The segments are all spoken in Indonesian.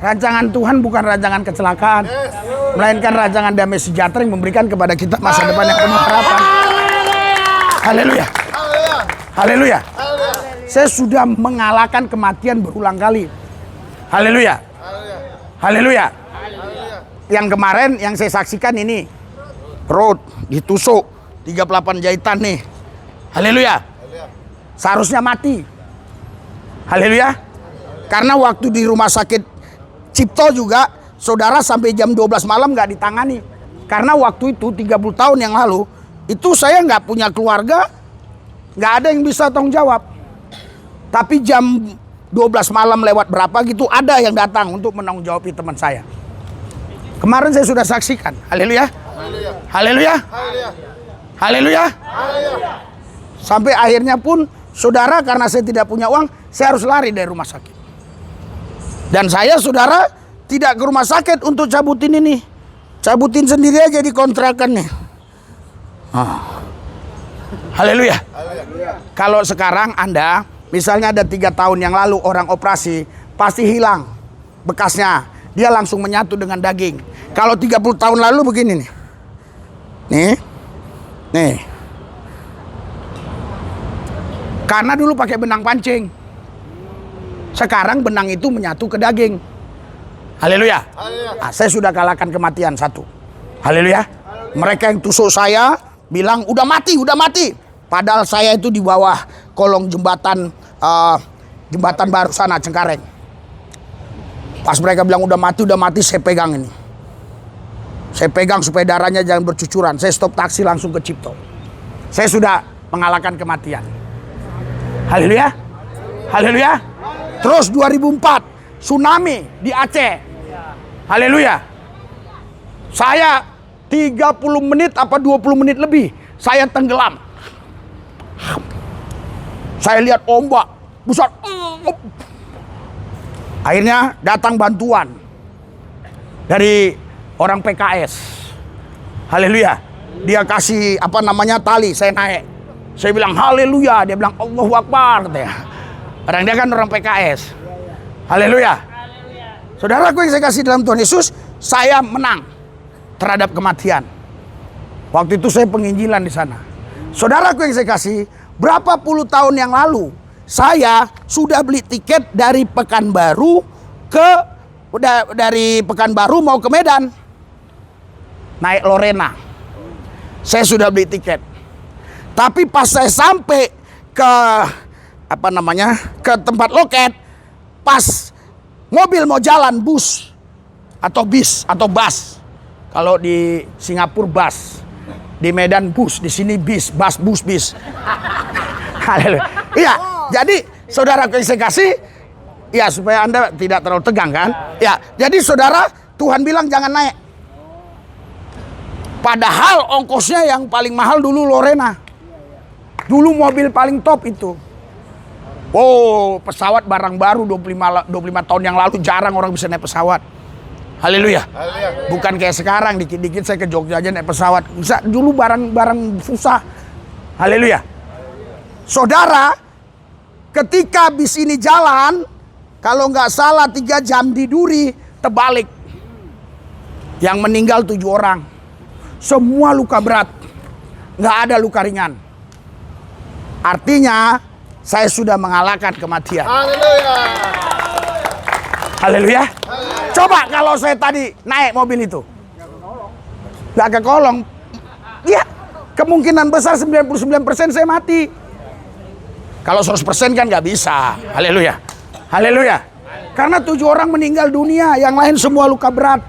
Rancangan Tuhan bukan rancangan kecelakaan, melainkan rancangan damai sejahtera yang memberikan kepada kita masa depan yang penuh harapan. Haleluya. Haleluya. Saya sudah mengalahkan kematian berulang kali. Haleluya. Haleluya. Yang kemarin yang saya saksikan ini, perut ditusuk 38 jahitan nih. Haleluya. Seharusnya mati. Haleluya. Karena waktu di rumah sakit Cipto juga, saudara sampai jam 12 malam gak ditangani. Karena waktu itu 30 tahun yang lalu, itu saya gak punya keluarga, gak ada yang bisa tanggung jawab. Tapi jam 12 malam lewat berapa gitu, ada yang datang untuk menanggung jawab teman saya. Kemarin saya sudah saksikan. Haleluya. Haleluya. Haleluya. Sampai akhirnya pun, saudara, karena saya tidak punya uang, saya harus lari dari rumah sakit. Dan saya, saudara, tidak ke rumah sakit untuk cabutin ini. Cabutin sendiri aja di kontrakan nih. Haleluya. Kalau sekarang Anda, misalnya ada 3 tahun yang lalu orang operasi, pasti hilang bekasnya. Dia langsung menyatu dengan daging. Kalau 30 tahun lalu begini nih. Nih. Karena dulu pakai benang pancing. Sekarang benang itu menyatu ke daging. Haleluya. Nah, saya sudah kalahkan kematian satu. Haleluya. Mereka yang tusuk saya bilang udah mati. Padahal saya itu di bawah kolong jembatan baru sana Cengkareng. Pas mereka bilang udah mati, saya pegang ini. Saya pegang supaya darahnya jangan bercucuran. Saya stop taksi langsung ke Cipto. Saya sudah mengalahkan kematian. Haleluya. Haleluya. Terus 2004 tsunami di Aceh. Haleluya. Saya 30 menit apa 20 menit lebih saya tenggelam. Saya lihat ombak besar. Akhirnya datang bantuan dari orang PKS. Haleluya. Dia kasih tali, saya naik. Saya bilang haleluya, dia bilang Allahu Akbar katanya. Orang dia kan orang PKS. Haleluya. Saudaraku yang saya kasih dalam Tuhan Yesus, saya menang terhadap kematian. Waktu itu saya penginjilan di sana. Saudaraku yang saya kasih, berapa puluh tahun yang lalu saya sudah beli tiket dari Pekanbaru mau ke Medan. Naik Lorena. Saya sudah beli tiket. Tapi pas saya sampai ke ke tempat loket, pas mobil mau jalan bus atau bis atau bus. Kalau di Singapura bus, di Medan bus, di sini bis. Haleluya. Iya, jadi saudara yang saya kasih, ya supaya Anda tidak terlalu tegang kan? Ya, jadi saudara, Tuhan bilang jangan naik. Padahal ongkosnya yang paling mahal dulu Lorena. Dulu mobil paling top itu. Oh, pesawat barang baru 25 tahun yang lalu jarang orang bisa naik pesawat. Haleluya. Bukan kayak sekarang, dikit-dikit saya ke Jogja aja naik pesawat. Bisa, dulu barang susah. Haleluya. Saudara, ketika bis ini jalan, kalau nggak salah 3 jam di Duri, terbalik. Yang meninggal 7 orang. Semua luka berat. Nggak ada luka ringan. Artinya, saya sudah mengalahkan kematian. Haleluya. Haleluya. Coba kalau saya tadi naik mobil itu. Gak kekolong. Ya, kemungkinan besar 99% saya mati. Kalau 100% kan gak bisa. Haleluya. Haleluya. Karena 7 orang meninggal dunia, yang lain semua luka berat.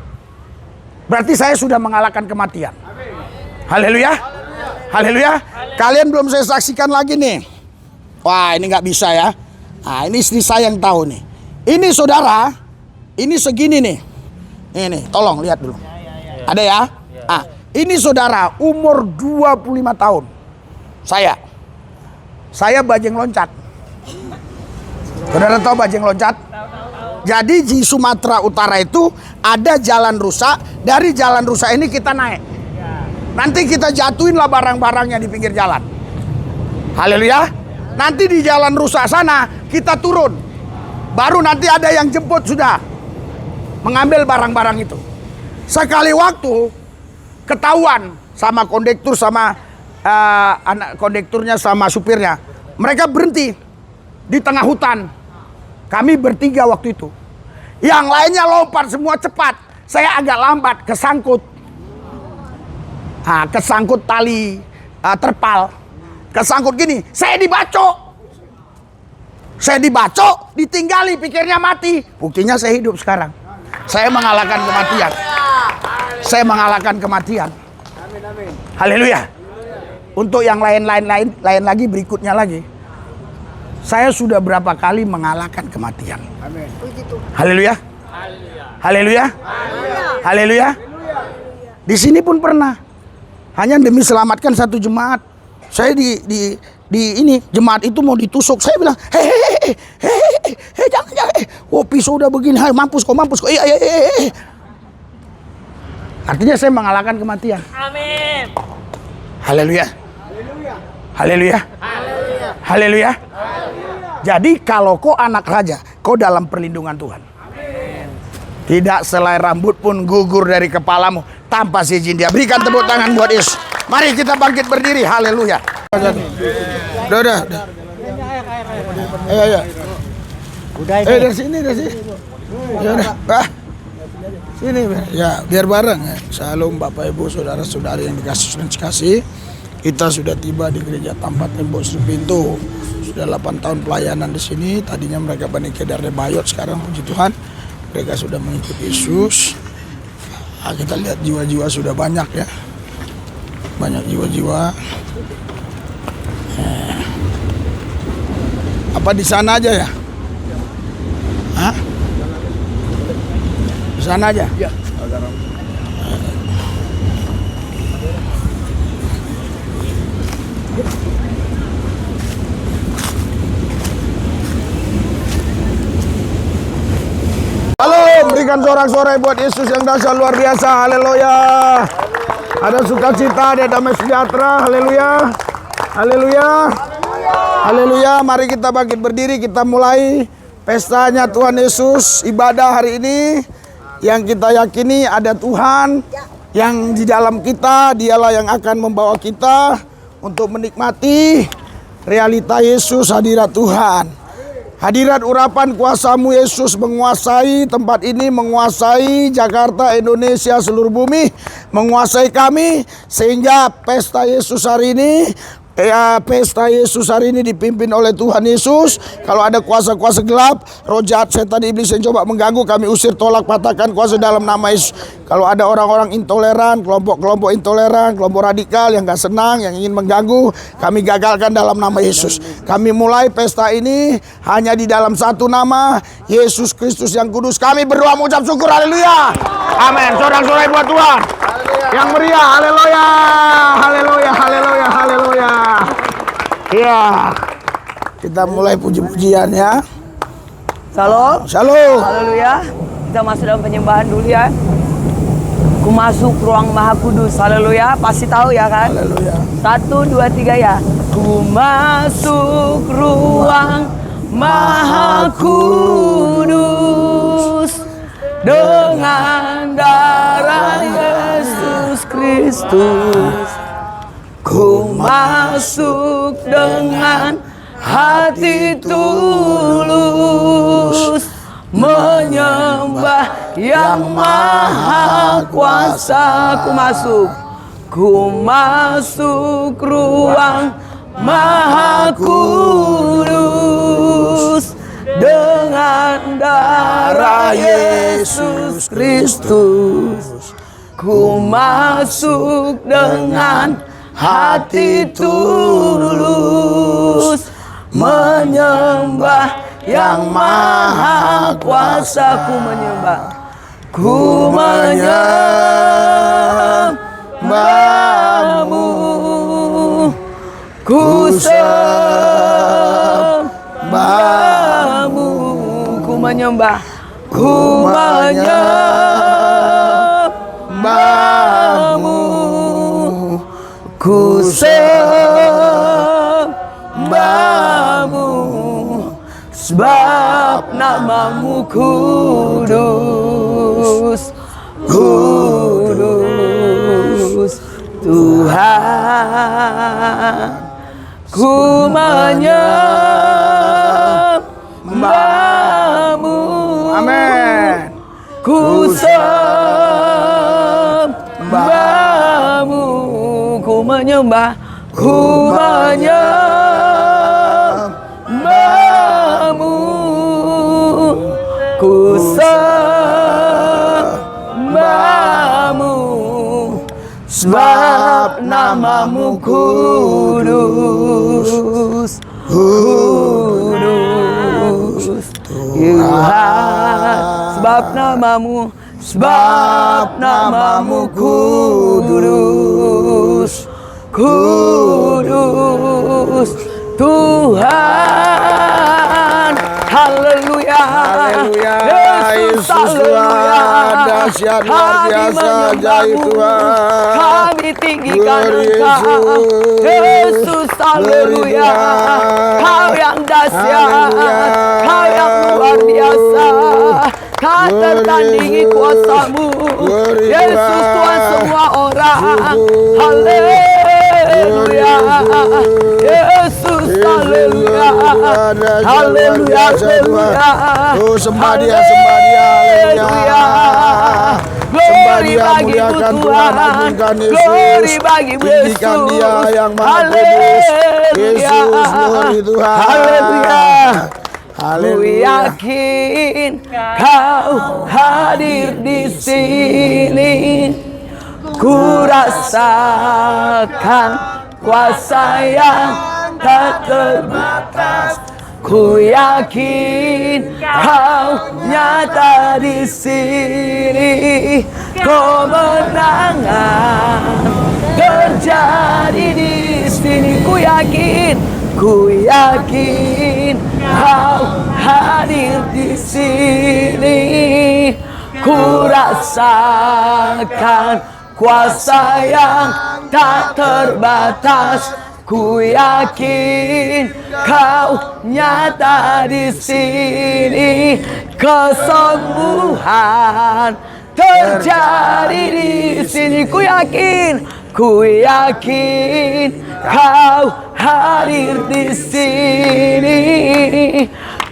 Berarti saya sudah mengalahkan kematian. Haleluya. Haleluya. Kalian belum saya saksikan lagi nih. Wah, ini nggak bisa ya. Nah, ini istri saya yang tahu nih. Ini saudara, ini segini nih. Ini, tolong lihat dulu. Ada ya? Ah, ini saudara, umur 25 tahun. Saya bajeng loncat. Saudara tahu bajeng loncat? Jadi di Sumatera Utara itu ada jalan rusak. Dari jalan rusak ini kita naik. Nanti kita jatuhin lah barang-barangnya di pinggir jalan. Haleluya. Nanti di jalan rusak sana kita turun. Baru nanti ada yang jemput sudah. mengambil barang-barang itu. Sekali waktu ketahuan sama kondektur, sama anak kondekturnya, sama supirnya. Mereka berhenti di tengah hutan. Kami bertiga waktu itu. Yang lainnya lompat semua cepat. Saya agak lambat, kesangkut. Kesangkut tali terpal. Kesangkut gini, saya dibacok. Saya dibacok, ditinggali, pikirnya mati. Buktinya saya hidup sekarang. Saya mengalahkan kematian. Saya mengalahkan kematian. Haleluya. Untuk yang lain lagi berikutnya lagi. Saya sudah berapa kali mengalahkan kematian. Haleluya. Haleluya. Haleluya. Di sini pun pernah. Hanya demi selamatkan satu jemaat. Saya di ini jemaat itu mau ditusuk. Saya bilang, hei, jangan. Oh, pisau udah begini, hai, mampus kok. Iya. Artinya saya mengalahkan kematian. Amin. Haleluya. Haleluya. Haleluya. Jadi kalau kau anak raja, kau dalam perlindungan Tuhan. Amin. Tidak selai rambut pun gugur dari kepalamu tanpa seizin Dia. Berikan tepuk tangan buat Yesus. Mari kita bangkit berdiri. Haleluya. Udah. Ayo. Dari sini. Ya udah. Sini ya, biar bareng ya. Salam Bapak Ibu, saudara-saudari yang dikasih. Kita sudah tiba di gereja tanpa tembok pintu. Sudah 8 tahun pelayanan di sini. Tadinya mereka Bani Kedar Bayot, sekarang puji Tuhan mereka sudah mengikuti Yesus. Kita lihat jiwa-jiwa sudah banyak ya. Banyak jiwa-jiwa. Apa di sana aja ya? Hah? Di sana aja? Ya. Halo, berikan sorak-sorai buat Yesus yang dahsyat luar biasa. Haleluya. Ada sukacita, ada damai sejahtera. Haleluya. Haleluya. Haleluya. Mari kita bangkit berdiri, kita mulai pestanya Tuhan Yesus. Ibadah hari ini yang kita yakini ada Tuhan yang di dalam kita. Dialah yang akan membawa kita untuk menikmati realita Yesus, hadirat Tuhan. Hadirat urapan kuasa-Mu Yesus menguasai tempat ini, menguasai Jakarta, Indonesia, seluruh bumi, menguasai kami, sehingga pesta Yesus hari ini dipimpin oleh Tuhan Yesus. Kalau ada kuasa-kuasa gelap, roh jahat, setan, iblis yang coba mengganggu, kami usir, tolak, patahkan kuasa dalam nama Yesus. Kalau ada orang-orang intoleran, kelompok-kelompok intoleran, kelompok radikal yang gak senang, yang ingin mengganggu, kami gagalkan dalam nama Yesus. Kami mulai pesta ini hanya di dalam satu nama, Yesus Kristus yang kudus. Kami berdoa mengucap syukur, haleluya. Amin. Sorak-sorai buat Tuhan yang meriah, haleluya. Haleluya, haleluya, haleluya. Iya. Kita mulai puji-pujian ya. Shalom. Shalom. Haleluya. Kita masuk dalam penyembahan dulu ya. Ku masuk ruang Maha Kudus. Haleluya. Pasti tahu ya kan? Haleluya. 1, 2, 3 ya. Ku masuk ruang Maha Kudus dengan darah Yesus Kristus. Ku masuk dengan hati tulus, menyembah yang maha kuasa. Ku masuk ruang Maha Kudus dengan darah Yesus Kristus. Ku masuk dengan hati tulus, menyembah yang maha kuasa. Ku menyembahmu, ku sembahmu, ku menyembah, ku menyembahmu, ku sembahmu, sebab namamu kudus. ku sembahmu, ku menyembah, ku menyembahmu, ku sembahmu, sebab namamu kudus, kudus Tuhan, sebab namamu kudus, kudus Tuhan. Haleluya, Haleluya. Yesus, Yesus Tuhan, dahsyat luar biasa, ajaib Tuhan. kami tinggikan Glory Engkau, Yesus. Yesus, haleluya. Tuhan. Kau yang dahsyat, Haleluya. Kau yang luar biasa, tak Glory tertandingi Yesus. kuasa-Mu. Glory Yesus Tuhan. Tuhan semua orang. Syukur. Haleluya, Glory Yesus, haleluya, haleluya, haleluya. Oh, sembah Dia, sembah Dia, haleluya. Sembah Glory Dia, bagimu muliakan Tuhan, Tuhan, agungkan Yesus. glory bagimu Tinggikan Yesus. Dia yang maha kudus. Yesus, glory Tuhan. Haleluya. Ku Haleluya. yakin Kau hadir di sini. Ku rasakan kuasa yang tak terbatas. Ku yakin Kau nyata di sini. Kemenangan terjadi di sini. Ku yakin Kau hadir di sini. Ku rasakan kuasa yang tak terbatas. Ku yakin Kau nyata di sini. Kesembuhan terjadi di sini. Ku yakin Kau hadir di sini.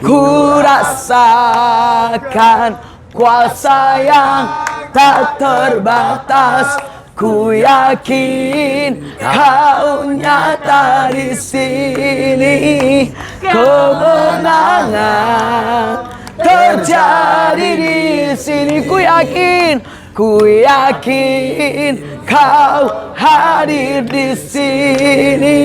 Ku rasakan kuasa yang tak terbatas. Ku yakin Kau nyata di sini. Kemenangan terjadi di sini. Ku yakin Kau hadir di sini.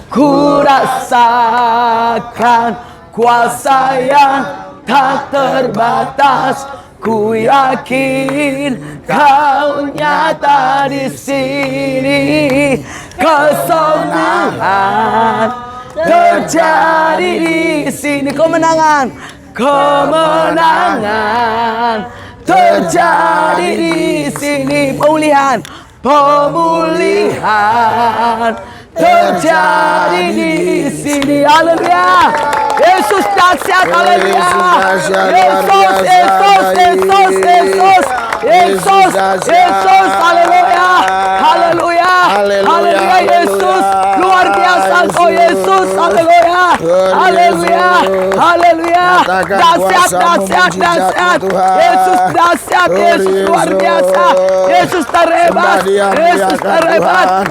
Ku rasakan kuasa yang tak terbatas. Ku yakin Kau nyata di sini. Kesembuhan terjadi di sini. Kemenangan terjadi di sini. Pemulihan terjadi di sini. Haleluya. Yesus dahsyat, haleluya. Yesus, haleluya. Haleluya. Haleluya, Yesus. Luar biasa Kau, Yesus. Haleluya. Haleluya. Haleluya. Dahsyat. Yesus dahsyat, Yesus luar biasa. Yesus terhebat.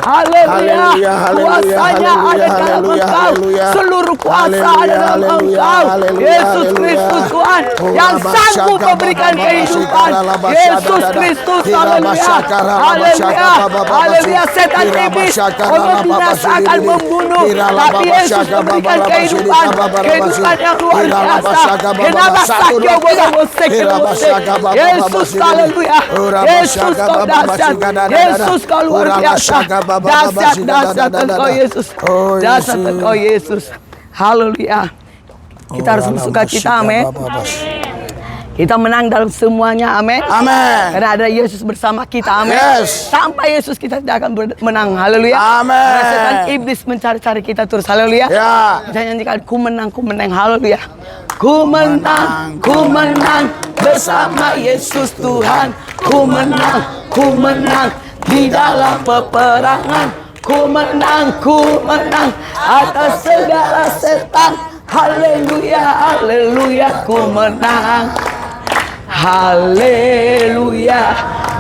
Haleluya. Kuasanya ada dalam Engkau. Seluruh kuasa ada dalam Engkau. Yesus Kristus Tuhan yang sanggup memberikan kehidupan. Yesus Kristus, haleluya. Haleluya. Haleluya. Setan iblis membinasakan, membunuh, tapi Yesus memberikan kehidupan yang luar biasa. Yesus, haleluya. Yesus Kau dahsyat. Yesus Kau luar biasa. Dahsyat Engkau Yesus. Dahsyat Engkau Yesus. Haleluya. Kita harus bersuka cita, amin. Kita menang dalam semuanya, amin. Amin. Karena ada Yesus bersama kita, amin. Yes. Sampai Yesus kita tidak akan menang, haleluya. Amin. Karena setan iblis mencari-cari kita terus, haleluya. Ya. Kita nyanyikan ku menang, haleluya. Ku menang bersama Yesus Tuhan. Ku menang di dalam peperangan. Ku menang atas segala setan. Haleluya, haleluya, ku menang. Haleluya,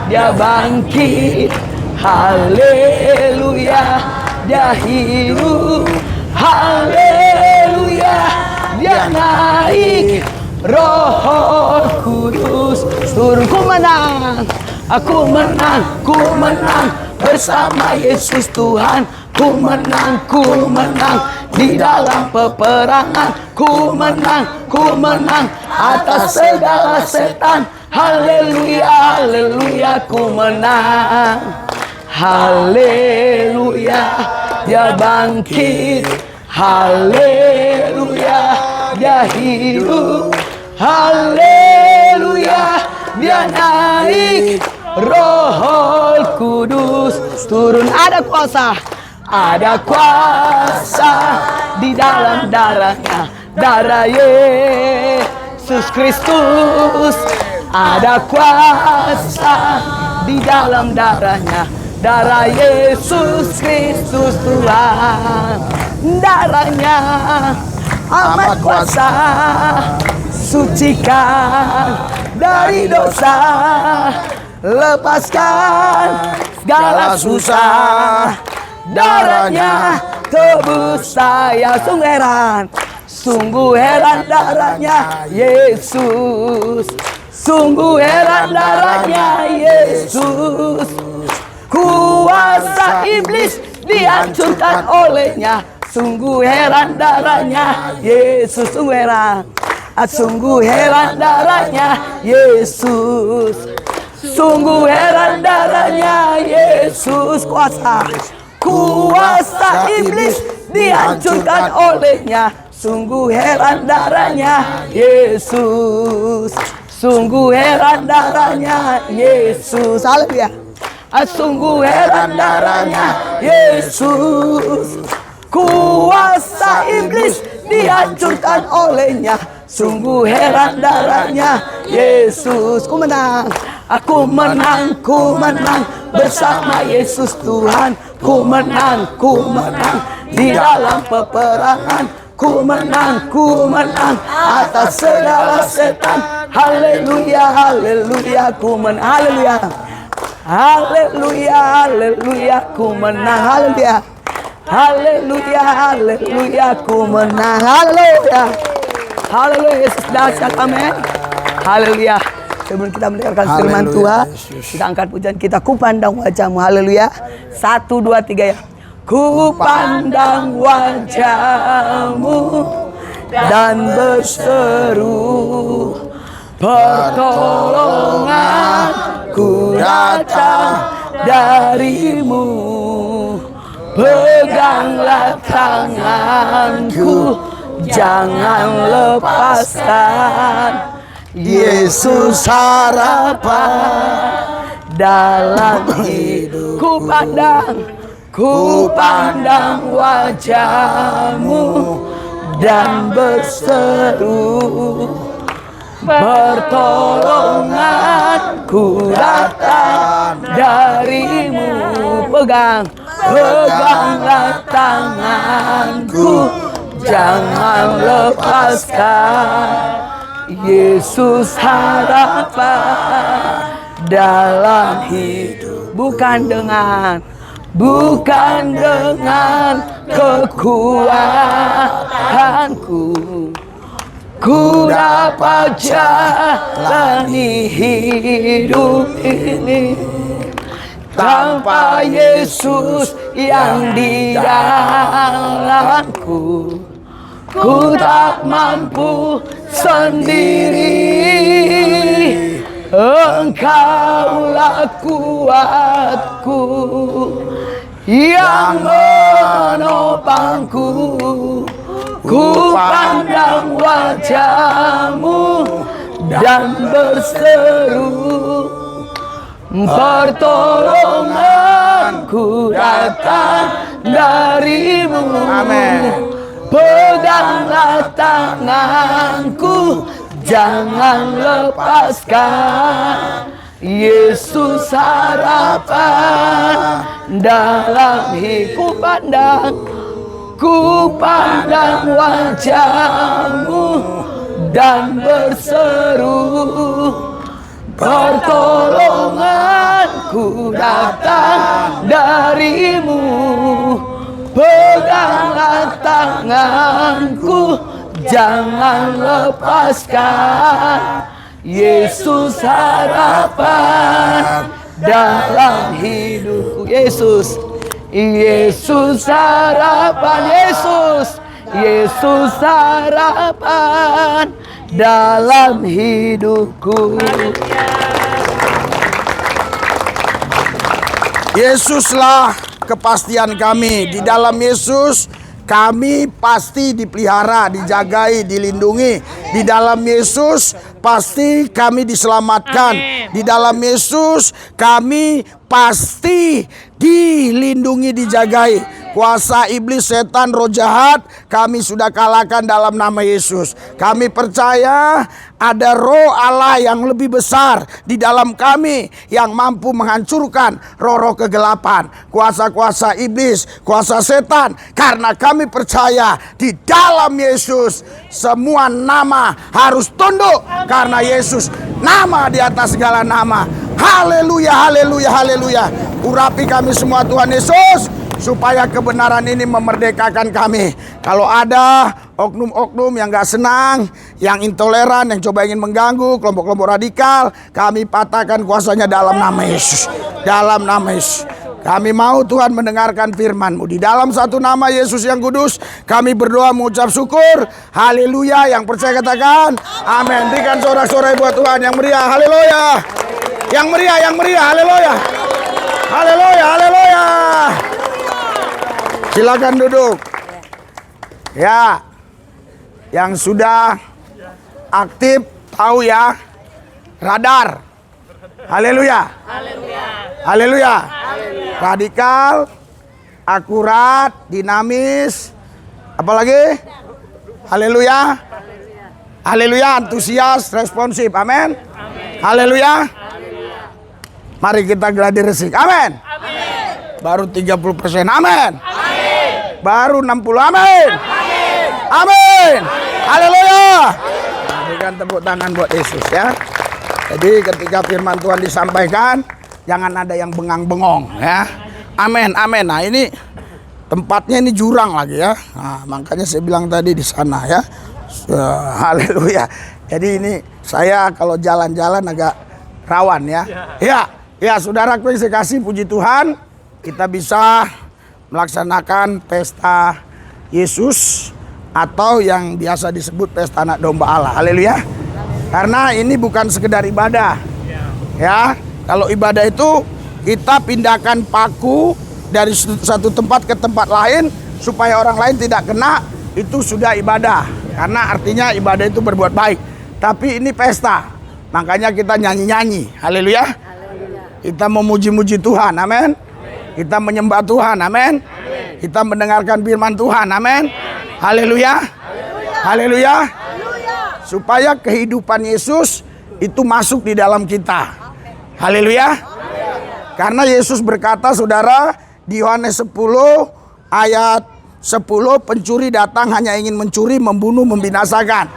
dia bangkit. Haleluya, dia hidup. Haleluya, dia naik. Roh Kudus turun. Ku menang, aku menang, ku menang bersama Yesus Tuhan. Ku menang di dalam peperangan. Ku menang atas segala setan. Haleluya, haleluya, ku menang. Haleluya, dia bangkit. Haleluya, dia hidup. Haleluya, dia naik. Roh Kudus turun. Ada kuasa di dalam darahnya, darah Yesus Kristus. Ada kuasa di dalam darahnya, darah Yesus Kristus Tuhan. Darahnya amat kuasa, sucikan dari dosa, lepaskan segala susah. Darahnya tebus saya. Sungguh heran darahnya Yesus. Sungguh heran darahnya Yesus. Kuasa iblis dihancurkan olehnya. Sungguh heran darahnya Yesus. Sungguh heran darahnya Yesus. Sungguh heran darahnya Yesus. Kuasa iblis dihancurkan olehnya. Sungguh heran darahnya Yesus. Sungguh heran darahnya Yesus. Haleluya. Sungguh heran darahnya Yesus. Kuasa iblis dihancurkan olehnya. Sungguh heran darahnya Yesus. Ku menang, aku menang bersama Yesus Tuhan. Ku menang di dalam peperangan. Ku menang atas segala setan. Haleluya, haleluya, ku menang. Haleluya, haleluya, haleluya, ku menang. Haleluya, haleluya, haleluya, ku menang. Haleluya, haleluya, Yesus dahsyat. Amin. Haleluya. Sebelum kita mendengarkan firman Tuhan, kita angkat pujian kita. Ku pandang wajahmu. Haleluya. 1, 2, 3 ya. Ku pandang wajahmu dan berseru, pertolonganku datang darimu. Peganglah tanganku, jangan lepaskan. Yesus harapan dalam hidup. Ku pandang wajahmu dan berseru, pertolonganku datang darimu. Peganglah tanganku, jangan lepaskan. Yesus harapan dalam hidup. Bukan dengan kekuatanku, ku dapat jalani hidup ini. Tanpa Yesus yang di dalamku, ku tak mampu sendiri. Engkaulah kuatku yang menopangku. Ku pandang wajahmu dan berseru, pertolonganku datang darimu. Amin. Peganglah tanganku, jangan lepaskan. Yesus harapan dalam hidup. Ku pandang wajahmu dan berseru, pertolonganku datang darimu. Peganglah tanganku, jangan lepaskan. Yesus harapan dalam hidupku. Yesus, Yesus harapan. Yesus harapan dalam hidupku. Yesuslah kepastian kami. Di dalam Yesus kami pasti dipelihara, dijagai, dilindungi. Di dalam Yesus pasti kami diselamatkan. Di dalam Yesus kami pasti dilindungi, dijagai. Kuasa iblis, setan, roh jahat kami sudah kalahkan dalam nama Yesus. Kami percaya ada roh Allah yang lebih besar di dalam kami yang mampu menghancurkan roh-roh kegelapan, kuasa-kuasa iblis, kuasa setan. Karena kami percaya di dalam Yesus semua nama harus tunduk karena Yesus nama di atas segala nama. Haleluya, haleluya, haleluya. Urapi kami semua Tuhan Yesus, supaya kebenaran ini memerdekakan kami. Kalau ada oknum-oknum yang gak senang, yang intoleran, yang coba ingin mengganggu, kelompok-kelompok radikal, kami patahkan kuasanya dalam nama Yesus. Dalam nama Yesus. Kami mau Tuhan mendengarkan firman-Mu. Di dalam satu nama Yesus yang kudus, kami berdoa mengucap syukur. Haleluya. Yang percaya katakan amin. Berikan sorak-sorai buat Tuhan yang meriah. Haleluya. Yang meriah, yang meriah. Haleluya. Haleluya, haleluya. Silakan duduk. Ya, yang sudah aktif tahu ya, radar. Haleluya. Haleluya. Radikal, akurat, dinamis. Apalagi? Haleluya. Haleluya, antusias, responsif. Amin. Haleluya. Mari kita gladi resik. Amin. Baru 30%. Amin. Baru 60. Amin. Amin. Haleluya. Berikan tepuk tangan buat Yesus ya. Jadi ketika firman Tuhan disampaikan, jangan ada yang bengang-bengong ya. Amin, amin. Nah ini tempatnya ini jurang lagi ya. Nah, makanya saya bilang tadi di sana ya. Haleluya. Jadi ini saya kalau jalan-jalan agak rawan ya. Ya, saudaraku yang saya kasih, puji Tuhan, kita bisa melaksanakan pesta Yesus atau yang biasa disebut pesta anak domba Allah. Haleluya. Karena ini bukan sekedar ibadah. Ya, kalau ibadah itu kita pindahkan paku dari satu tempat ke tempat lain supaya orang lain tidak kena, itu sudah ibadah. Karena artinya ibadah itu berbuat baik. Tapi ini pesta. Makanya kita nyanyi-nyanyi. Haleluya. Kita memuji-muji Tuhan. Amin. Kita menyembah Tuhan. Amin. Kita mendengarkan firman Tuhan. Amin. Haleluya. Haleluya. Supaya kehidupan Yesus itu masuk di dalam kita. Haleluya. Karena Yesus berkata, saudara, di Yohanes 10 ayat 10, pencuri datang hanya ingin mencuri, membunuh, membinasakan.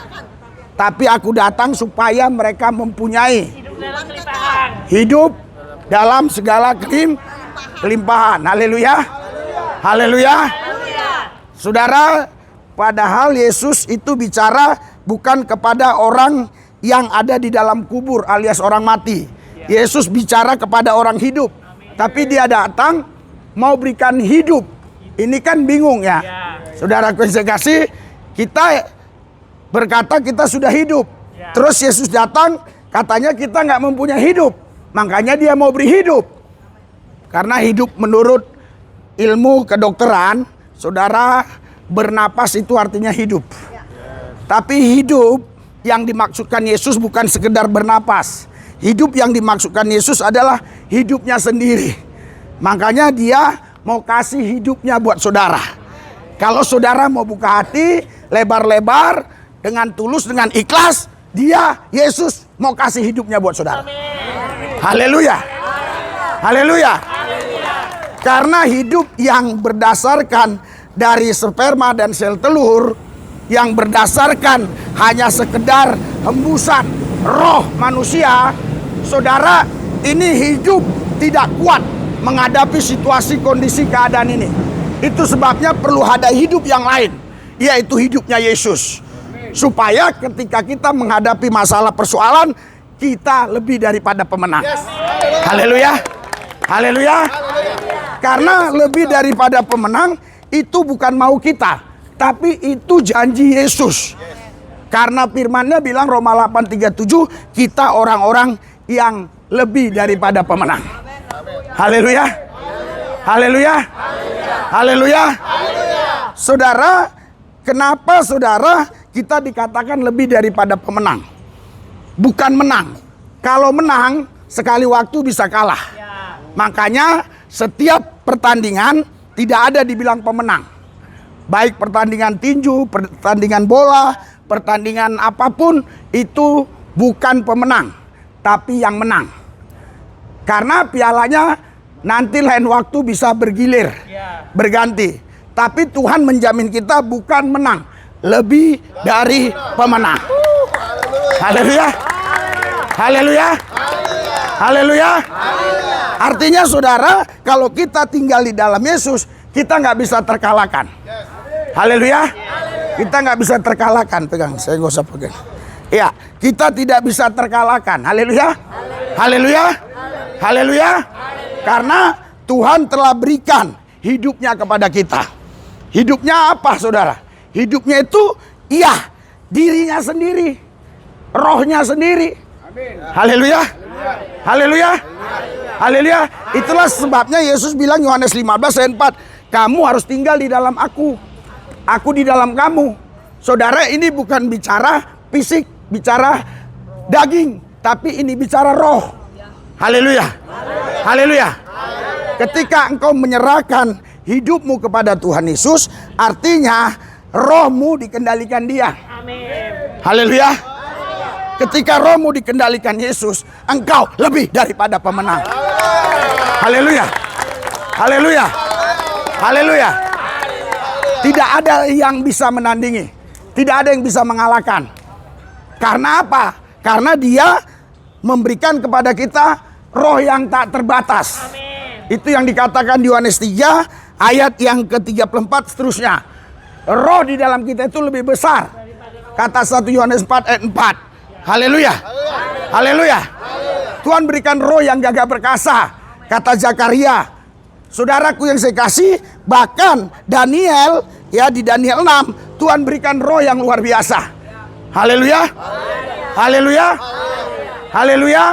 Tapi aku datang supaya mereka mempunyai hidup dalam segala kelimpahan. Haleluya. Haleluya. Saudara, padahal Yesus itu bicara bukan kepada orang yang ada di dalam kubur alias orang mati. Yesus bicara kepada orang hidup. Tapi dia datang mau berikan hidup. Ini kan bingung ya. Saudara saya kasih, kita berkata kita sudah hidup. Terus Yesus datang katanya kita nggak mempunyai hidup. Makanya dia mau beri hidup. Karena hidup menurut ilmu kedokteran, saudara, bernapas itu artinya hidup. Tapi hidup yang dimaksudkan Yesus bukan sekedar bernapas. Hidup yang dimaksudkan Yesus adalah hidupnya sendiri. Makanya dia mau kasih hidupnya buat saudara. Kalau saudara mau buka hati lebar-lebar dengan tulus, dengan ikhlas, dia, Yesus, mau kasih hidupnya buat saudara. Haleluya. Haleluya. Karena hidup yang berdasarkan dari sperma dan sel telur, yang berdasarkan hanya sekedar hembusan roh manusia, saudara ini hidup tidak kuat menghadapi situasi kondisi keadaan ini. Itu sebabnya perlu ada hidup yang lain, yaitu hidupnya Yesus. Supaya ketika kita menghadapi masalah persoalan, kita lebih daripada pemenang. Haleluya. Haleluya. Karena lebih daripada pemenang itu bukan mau kita, tapi itu janji Yesus. Karena firman-Nya bilang Roma 8:37, kita orang-orang yang lebih daripada pemenang. Haleluya. Haleluya. Haleluya. Saudara, kenapa saudara kita dikatakan lebih daripada pemenang? Bukan menang. Kalau menang, sekali waktu bisa kalah. Makanya setiap pertandingan tidak ada dibilang pemenang. Baik pertandingan tinju, pertandingan bola, pertandingan apapun, itu bukan pemenang, tapi yang menang. Karena pialanya nanti lain waktu bisa bergilir, berganti. Tapi Tuhan menjamin kita bukan menang, lebih dari pemenang. Haleluya. Haleluya. Haleluya. Artinya saudara, kalau kita tinggal di dalam Yesus, kita nggak bisa terkalahkan. Haleluya. Kita nggak bisa terkalahkan. Pegang, saya nggak usah pegang. Ya, kita tidak bisa terkalahkan. Haleluya. Haleluya. Haleluya. Karena Tuhan telah berikan hidupnya kepada kita. Hidupnya apa saudara? Hidupnya itu dirinya sendiri, rohnya sendiri. Haleluya. Haleluya. Haleluya. Itulah sebabnya Yesus bilang Yohanes 15 ayat 4, kamu harus tinggal di dalam aku di dalam kamu. Saudara, ini bukan bicara fisik, bicara daging, tapi ini bicara roh. Haleluya. Haleluya. Ketika engkau menyerahkan hidupmu kepada Tuhan Yesus, artinya rohmu dikendalikan Dia. Haleluya. Ketika rohmu dikendalikan Yesus, engkau lebih daripada pemenang. Haleluya. Haleluya. Haleluya. Tidak ada yang bisa menandingi, tidak ada yang bisa mengalahkan. Karena apa? Karena Dia memberikan kepada kita roh yang tak terbatas. Itu yang dikatakan di Yohanes 3 ayat yang ke-34 seterusnya. Roh di dalam kita itu lebih besar. Kata 1 Yohanes 4 ayat 4. Haleluya. Haleluya. Tuhan berikan roh yang gagah perkasa. Kata Zakaria. Saudaraku yang saya kasih, bahkan Daniel, di Daniel 6, Tuhan berikan roh yang luar biasa. Haleluya. Haleluya. Haleluya.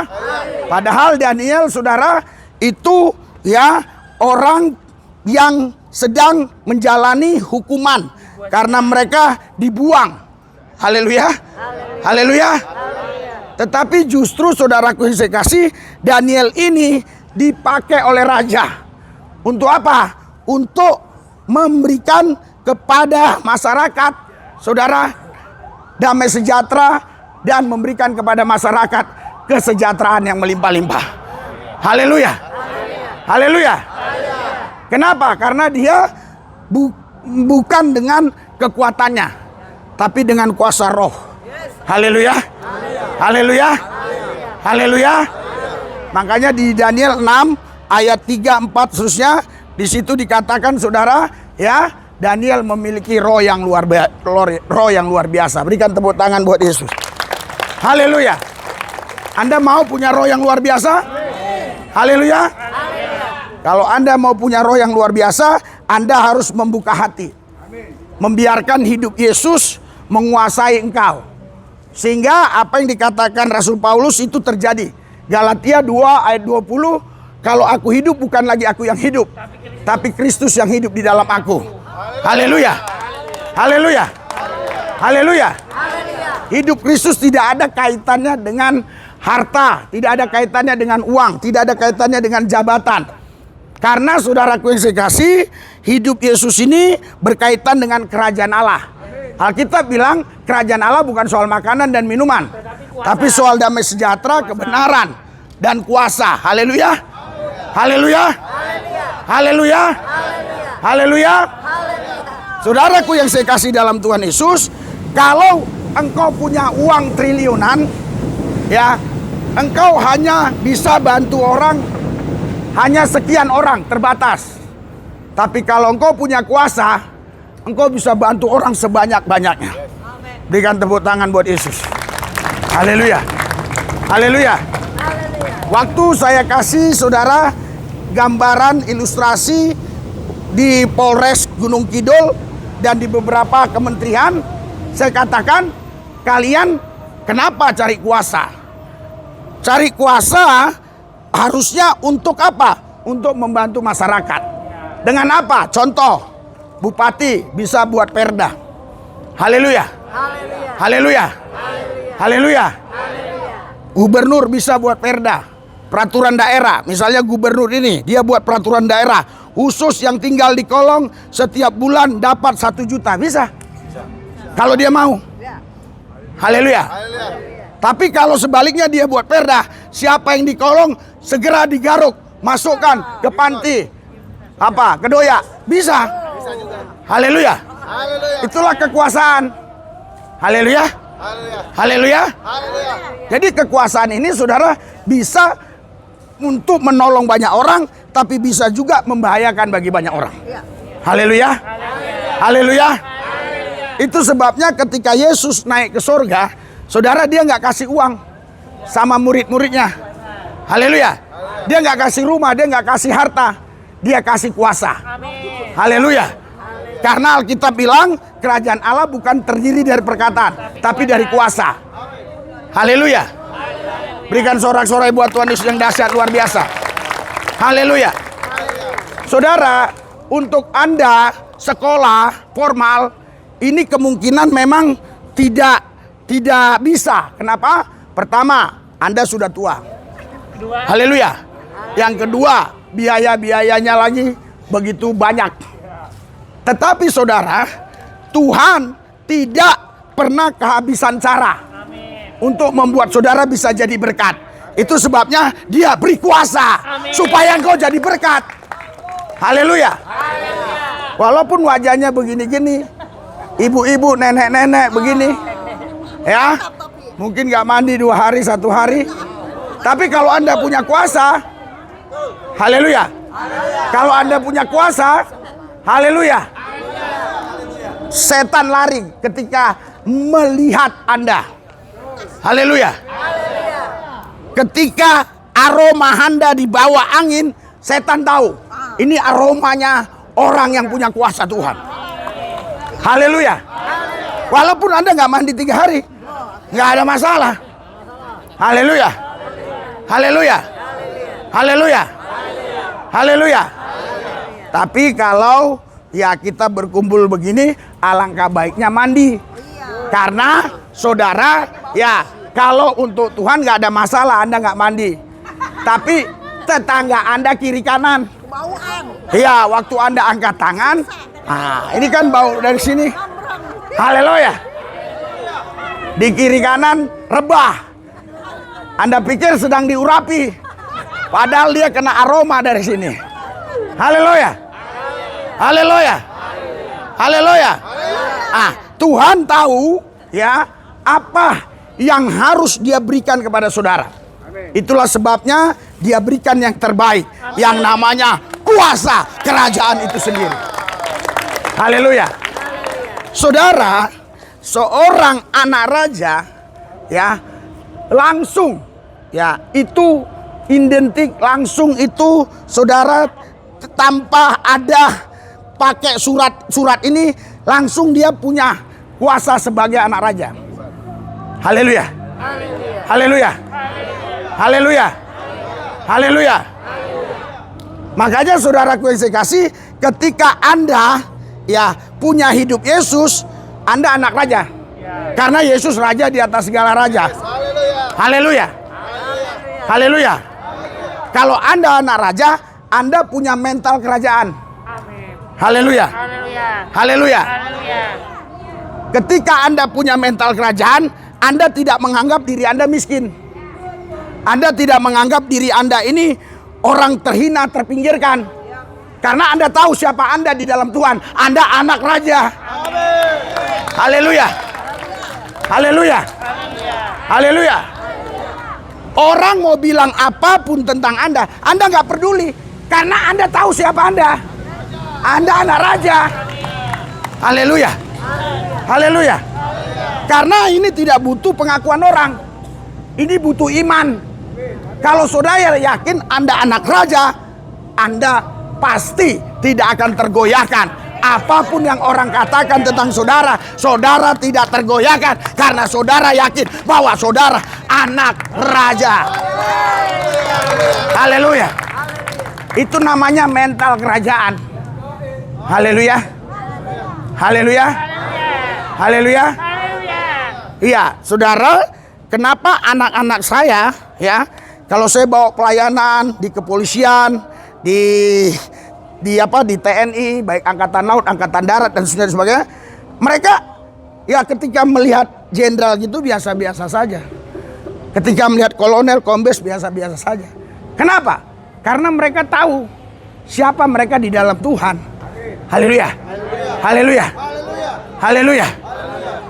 Padahal Daniel, saudara, itu orang yang sedang menjalani hukuman karena mereka dibuang. Haleluya. Haleluya. Tetapi justru saudaraku yang saya kasih, Daniel ini dipakai oleh raja. Untuk apa? Untuk memberikan kepada masyarakat, saudara, damai sejahtera dan memberikan kepada masyarakat kesejahteraan yang melimpah-limpah. Haleluya. Haleluya. Kenapa? Karena dia bukan dengan kekuatannya, tapi dengan kuasa roh. Haleluya. Haleluya. Haleluya. Makanya di Daniel 6 ayat 3, 4 seterusnya, di situ dikatakan saudara, Daniel memiliki roh yang luar biasa. Berikan tepuk tangan buat Yesus. Haleluya. Anda mau punya roh yang luar biasa? Haleluya. Kalau Anda mau punya roh yang luar biasa, Anda harus membuka hati. Membiarkan hidup Yesus menguasai engkau. Sehingga apa yang dikatakan Rasul Paulus itu terjadi. Galatia 2 ayat 20, kalau aku hidup bukan lagi aku yang hidup, tapi Kristus yang hidup di dalam aku. Haleluya. Haleluya. Haleluya. Hidup Kristus tidak ada kaitannya dengan harta, tidak ada kaitannya dengan uang, tidak ada kaitannya dengan jabatan. Karena saudaraku yang saya kasih, hidup Yesus ini berkaitan dengan kerajaan Allah. Alkitab bilang kerajaan Allah bukan soal makanan dan minuman, tapi soal damai sejahtera, kebenaran, dan kuasa. Haleluya. Haleluya. Haleluya. Haleluya. Saudaraku yang saya kasih dalam Tuhan Yesus, kalau engkau punya uang triliunan, engkau hanya bisa bantu orang, hanya sekian orang, terbatas. Tapi kalau engkau punya kuasa, engkau bisa bantu orang sebanyak-banyaknya. Berikan tepuk tangan buat Yesus. Haleluya. Haleluya. Waktu saya kasih saudara gambaran ilustrasi di Polres Gunung Kidul dan di beberapa kementerian, saya katakan, kalian kenapa cari kuasa? Cari kuasa harusnya untuk apa? Untuk membantu masyarakat. Dengan apa? Contoh, bupati bisa buat perda. Haleluya. Haleluya. Haleluya. Gubernur bisa buat perda. Peraturan daerah, misalnya gubernur ini, dia buat peraturan daerah khusus yang tinggal di kolong setiap bulan dapat 1 juta. Bisa? Kalau dia mau. Haleluya. Tapi kalau sebaliknya dia buat perda, siapa yang di kolong segera digaruk, masukkan ke panti, kedoya. Bisa. Haleluya. Itulah kekuasaan. Haleluya. Haleluya. Jadi kekuasaan ini saudara bisa untuk menolong banyak orang, tapi bisa juga membahayakan bagi banyak orang. Haleluya. Haleluya. Itu sebabnya ketika Yesus naik ke surga, saudara, dia nggak kasih uang sama murid-muridnya. Haleluya. Dia nggak kasih rumah, dia nggak kasih harta, dia kasih kuasa. Haleluya. Karena Alkitab bilang kerajaan Allah bukan terdiri dari perkataan, tapi dari kuasa. Haleluya. Berikan sorak-sorai buat Tuhan Yesus yang dahsyat luar biasa. Haleluya. Saudara, untuk Anda sekolah formal, ini kemungkinan memang tidak bisa. Kenapa? Pertama, Anda sudah tua. Haleluya. Yang kedua, biaya-biayanya lagi begitu banyak. Tetapi saudara, Tuhan tidak pernah kehabisan cara untuk membuat saudara bisa jadi berkat. Itu sebabnya dia beri kuasa supaya engkau jadi berkat. Haleluya. Walaupun wajahnya begini-gini, ibu-ibu, nenek-nenek begini, ya, mungkin gak mandi 2 hari, 1 hari. Tapi kalau Anda punya kuasa, haleluya. Kalau Anda punya kuasa, haleluya, setan lari ketika melihat Anda. Haleluya. Ketika aroma Anda dibawa angin, setan tahu ini aromanya orang yang punya kuasa Tuhan. Haleluya. Walaupun Anda nggak mandi 3 hari, nggak ada masalah. Haleluya. Haleluya. Haleluya. Haleluya. Tapi kalau ya kita berkumpul begini, alangkah baiknya mandi. Karena saudara, ya kalau untuk Tuhan nggak ada masalah Anda nggak mandi. Tapi tetangga Anda kiri kanan, iya, waktu Anda angkat tangan, ini kan bau dari sini. Haleluya. Di kiri kanan rebah. Anda pikir sedang diurapi, padahal dia kena aroma dari sini. Haleluya. Haleluya. Haleluya. Tuhan tahu ya apa yang harus dia berikan kepada saudara. Itulah sebabnya dia berikan yang terbaik, yang namanya kuasa kerajaan itu sendiri. Haleluya. Saudara, seorang anak raja ya langsung ya itu identik langsung itu saudara, tanpa ada pakai surat ini langsung dia punya kuasa sebagai anak raja. Haleluya. Haleluya. Haleluya. Haleluya. Makanya saudaraku yang saya kasih, ketika Anda ya punya hidup Yesus, Anda anak raja. Karena Yesus raja di atas segala raja. Haleluya. Haleluya. Kalau Anda anak raja, Anda punya mental kerajaan. Haleluya. Haleluya. Ketika Anda punya mental kerajaan, Anda tidak menganggap diri Anda miskin. Anda tidak menganggap diri Anda ini orang terhina, terpinggirkan. Karena Anda tahu siapa Anda di dalam Tuhan. Anda anak raja. Haleluya. Haleluya. Haleluya. Orang mau bilang apapun tentang Anda nggak peduli. Karena Anda tahu siapa Anda. Anda anak raja. Haleluya. Haleluya. Karena ini tidak butuh pengakuan orang. Ini butuh iman. Kalau saudara yakin Anda anak raja, Anda pasti tidak akan tergoyahkan. Apapun yang orang katakan tentang saudara, saudara tidak tergoyahkan. Karena saudara yakin bahwa saudara anak raja. Haleluya. Itu namanya mental kerajaan. Haleluya. Haleluya. Haleluya. Iya, saudara, kenapa anak-anak saya ya, kalau saya bawa pelayanan di kepolisian, di TNI, baik angkatan laut, angkatan darat dan sebagainya, mereka ya ketika melihat jenderal gitu biasa-biasa saja. Ketika melihat kolonel, kombes biasa-biasa saja. Kenapa? Karena mereka tahu siapa mereka di dalam Tuhan. Haleluya. Haleluya. Haleluya.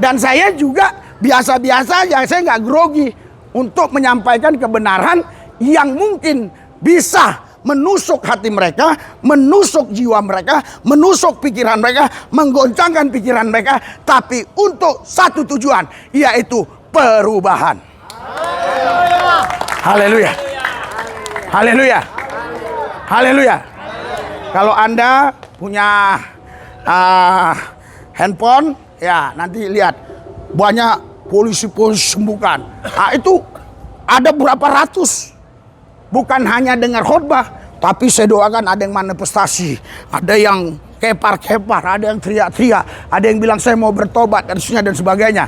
Dan saya juga biasa-biasa aja, saya nggak grogi untuk menyampaikan kebenaran yang mungkin bisa menusuk hati mereka, menusuk jiwa mereka, menusuk pikiran mereka, menggoncangkan pikiran mereka, tapi untuk satu tujuan, yaitu perubahan. Haleluya. Haleluya. Haleluya. Kalau Anda punya handphone, ya nanti lihat banyak polisi-polisi sembuhkan. Nah, itu ada berapa ratus. Bukan hanya dengar khotbah, tapi saya doakan ada yang manifestasi, ada yang kepar-kepar, ada yang teriak-teriak, ada yang bilang saya mau bertobat dan sebagainya.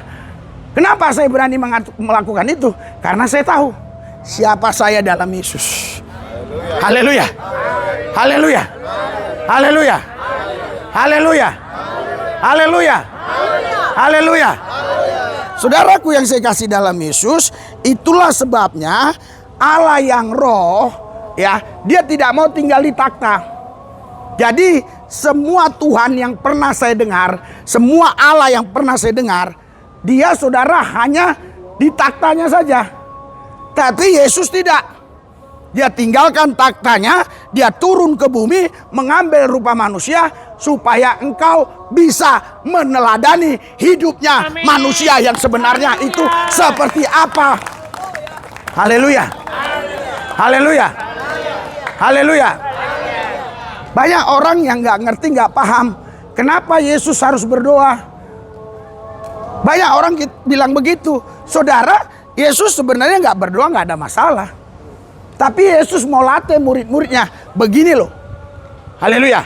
Kenapa saya berani melakukan itu? Karena saya tahu siapa saya dalam Yesus. Haleluya. Haleluya. Haleluya. Haleluya. Haleluya. Haleluya. Saudaraku yang saya kasih dalam Yesus, itulah sebabnya Allah yang roh, ya, dia tidak mau tinggal di takhta. Jadi semua Tuhan yang pernah saya dengar, semua Allah yang pernah saya dengar, dia saudara hanya di takhtanya saja. Tapi Yesus tidak. Dia tinggalkan takhtanya, dia turun ke bumi, mengambil rupa manusia, supaya engkau bisa meneladani hidupnya manusia yang sebenarnya itu seperti apa. Haleluya. Haleluya. Haleluya. Banyak orang yang nggak ngerti, nggak paham kenapa Yesus harus berdoa. Banyak orang bilang begitu. Saudara, Yesus sebenarnya nggak berdoa, nggak ada masalah. Tapi Yesus mau latih murid-muridnya begini loh. Haleluya.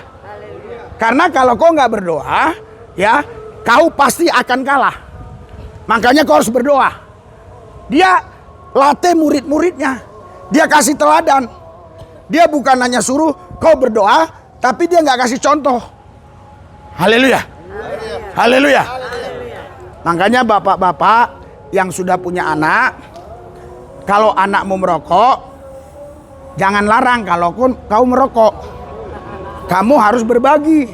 Karena kalau kau nggak berdoa, ya kau pasti akan kalah. Makanya kau harus berdoa. Dia latih murid-muridnya. Dia kasih teladan. Dia bukan hanya suruh kau berdoa, tapi dia nggak kasih contoh. Haleluya. Haleluya. Makanya bapak-bapak yang sudah punya anak, kalau anak mau merokok, jangan larang. Kalaupun kau merokok, kamu harus berbagi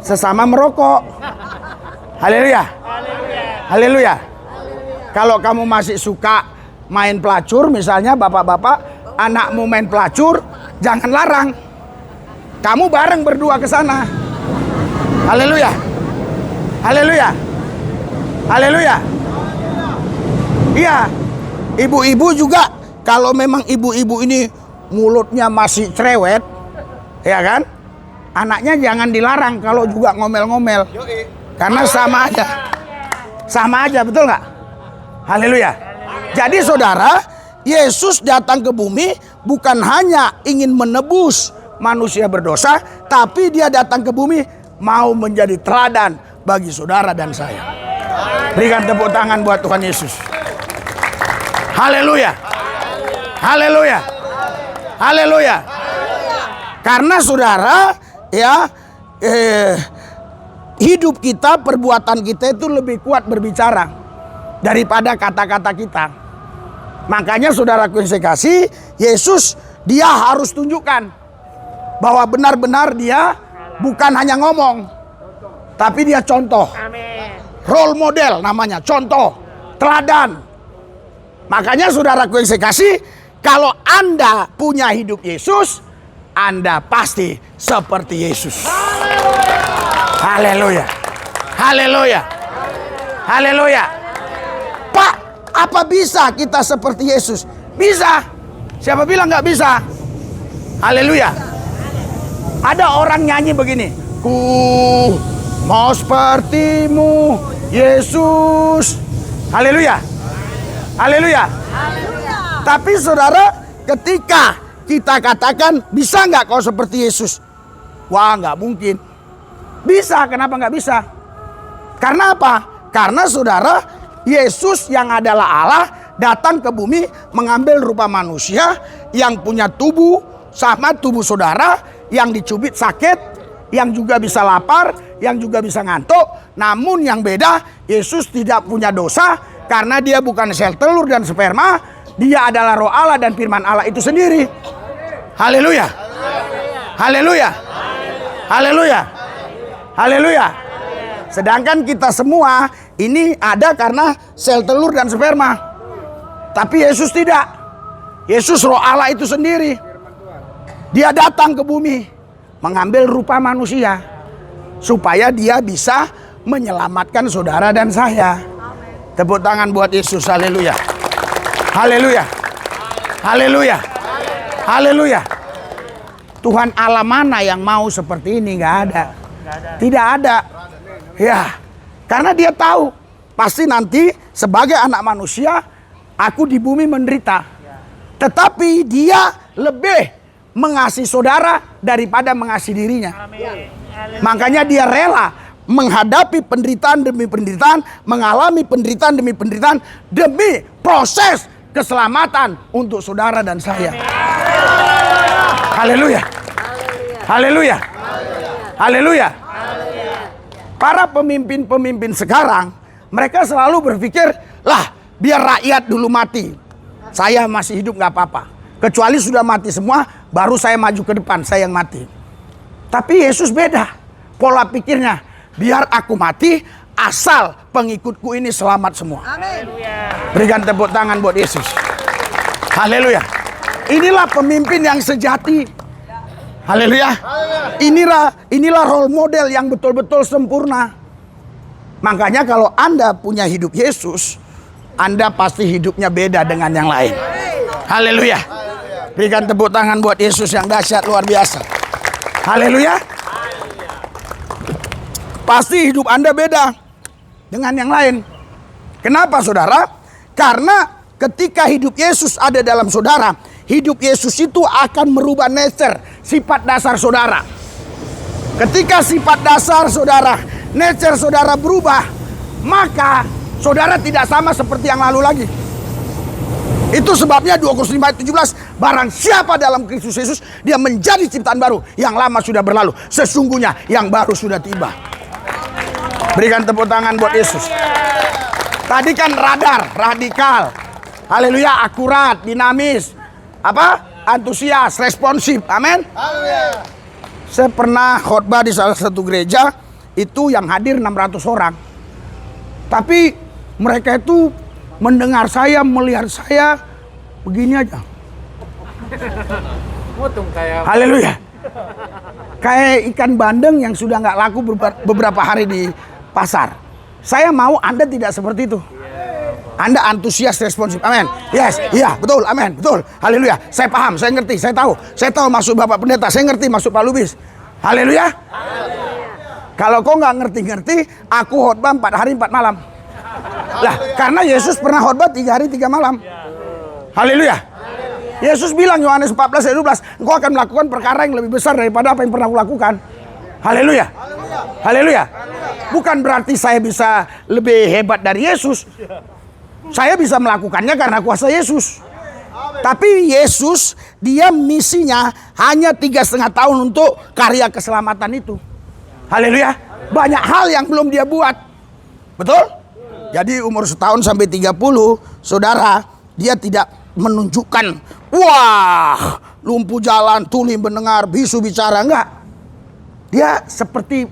sesama merokok. Haleluya. Haleluya. Kalau kamu masih suka main pelacur, misalnya bapak-bapak, anakmu main pelacur, jangan larang. Kamu bareng berdua ke sana. Haleluya. Haleluya. Haleluya. Iya. Ibu-ibu juga, kalau memang ibu-ibu ini mulutnya masih cerewet, ya kan? Anaknya jangan dilarang kalau juga ngomel-ngomel. Karena sama aja. Sama aja, betul nggak? Haleluya. Jadi saudara, Yesus datang ke bumi bukan hanya ingin menebus manusia berdosa, tapi dia datang ke bumi mau menjadi teladan bagi saudara dan saya. Berikan tepuk tangan buat Tuhan Yesus. Haleluya. Haleluya. Haleluya. Karena saudara, ya, hidup kita, perbuatan kita itu lebih kuat berbicara daripada kata-kata kita. Makanya saudaraku yang saya kasih, Yesus dia harus tunjukkan bahwa benar-benar dia bukan hanya ngomong, tapi dia contoh. Role model namanya, contoh, teladan. Makanya saudaraku yang saya kasih, kalau Anda punya hidup Yesus, Anda pasti seperti Yesus. Haleluya. Haleluya. Haleluya. Pak, apa bisa kita seperti Yesus? Bisa. Siapa bilang nggak bisa? Haleluya. Ada orang nyanyi begini, ku mau sepertimu Yesus. Haleluya. Haleluya. Tapi saudara, ketika kita katakan, bisa nggak kau seperti Yesus? Wah, nggak mungkin. Bisa, kenapa nggak bisa? Karena apa? Karena saudara, Yesus yang adalah Allah datang ke bumi mengambil rupa manusia yang punya tubuh sama tubuh saudara, yang dicubit sakit, yang juga bisa lapar, yang juga bisa ngantuk. Namun yang beda, Yesus tidak punya dosa karena dia bukan sel telur dan sperma. Dia adalah roh Allah dan firman Allah itu sendiri. Haleluya. Haleluya. Haleluya. Haleluya. Sedangkan kita semua ini ada karena sel telur dan sperma. Tapi Yesus tidak. Yesus roh Allah itu sendiri. Dia datang ke bumi mengambil rupa manusia supaya dia bisa menyelamatkan saudara dan saya. Tepuk tangan buat Yesus. Haleluya. Haleluya. Haleluya. Haleluya. Tuhan Allah mana yang mau seperti ini? Nggak ada. Tidak ada. Ya, karena dia tahu pasti nanti sebagai anak manusia aku di bumi menderita. Tetapi dia lebih mengasihi saudara daripada mengasihi dirinya. Makanya dia rela menghadapi penderitaan demi penderitaan, mengalami penderitaan demi penderitaan demi proses keselamatan untuk saudara dan saya. Haleluya. Haleluya. Haleluya. Para pemimpin-pemimpin sekarang, mereka selalu berpikir, lah biar rakyat dulu mati, saya masih hidup gak apa-apa. Kecuali sudah mati semua, baru saya maju ke depan, saya yang mati. Tapi Yesus beda pola pikirnya. Biar aku mati, asal pengikutku ini selamat semua. Amin. Berikan tepuk tangan buat Yesus. Haleluya. Inilah pemimpin yang sejati. Haleluya. Inilah role model yang betul-betul sempurna. Makanya kalau Anda punya hidup Yesus, Anda pasti hidupnya beda dengan yang lain. Haleluya. Berikan tepuk tangan buat Yesus yang dahsyat luar biasa. Haleluya. Pasti hidup Anda beda dengan yang lain. Kenapa saudara? Karena ketika hidup Yesus ada dalam saudara, hidup Yesus itu akan merubah nature, sifat dasar saudara. Ketika sifat dasar saudara, nature saudara berubah, maka saudara tidak sama seperti yang lalu lagi. Itu sebabnya 2 Korintus 5 ayat 17, barang siapa dalam Kristus Yesus, dia menjadi ciptaan baru. Yang lama sudah berlalu, sesungguhnya yang baru sudah tiba. Berikan tepuk tangan buat Yesus. Tadi kan radikal. Haleluya, akurat, dinamis. Antusias, responsif. Amin. Saya pernah khotbah di salah satu gereja, itu yang hadir 600 orang. Tapi mereka itu mendengar saya, melihat saya begini aja. Haleluya. Kayak ikan bandeng yang sudah nggak laku beberapa hari di pasar. Saya mau Anda tidak seperti itu. Anda antusias, responsif. Amin. Yes, iya, betul. Amin, betul. Haleluya. Saya paham, saya ngerti, saya tahu. Saya tahu maksud Bapak Pendeta, saya ngerti maksud Pak Lubis. Haleluya. Kalau kau nggak ngerti-ngerti, aku khotbah 4 hari 4 malam. Lah, karena Yesus pernah khotbah 3 hari 3 malam. Haleluya. Yesus bilang Yohanes 14 ayat 12, engkau akan melakukan perkara yang lebih besar daripada apa yang pernah aku lakukan. Haleluya. Haleluya. Bukan berarti saya bisa lebih hebat dari Yesus. Saya bisa melakukannya karena kuasa Yesus. Tapi Yesus, dia misinya hanya 3,5 tahun untuk karya keselamatan itu. Haleluya. Banyak hal yang belum dia buat. Betul? Jadi umur 1 sampai 30, saudara, dia tidak menunjukkan, wah, lumpuh jalan, tuli mendengar, bisu bicara. Enggak. Dia seperti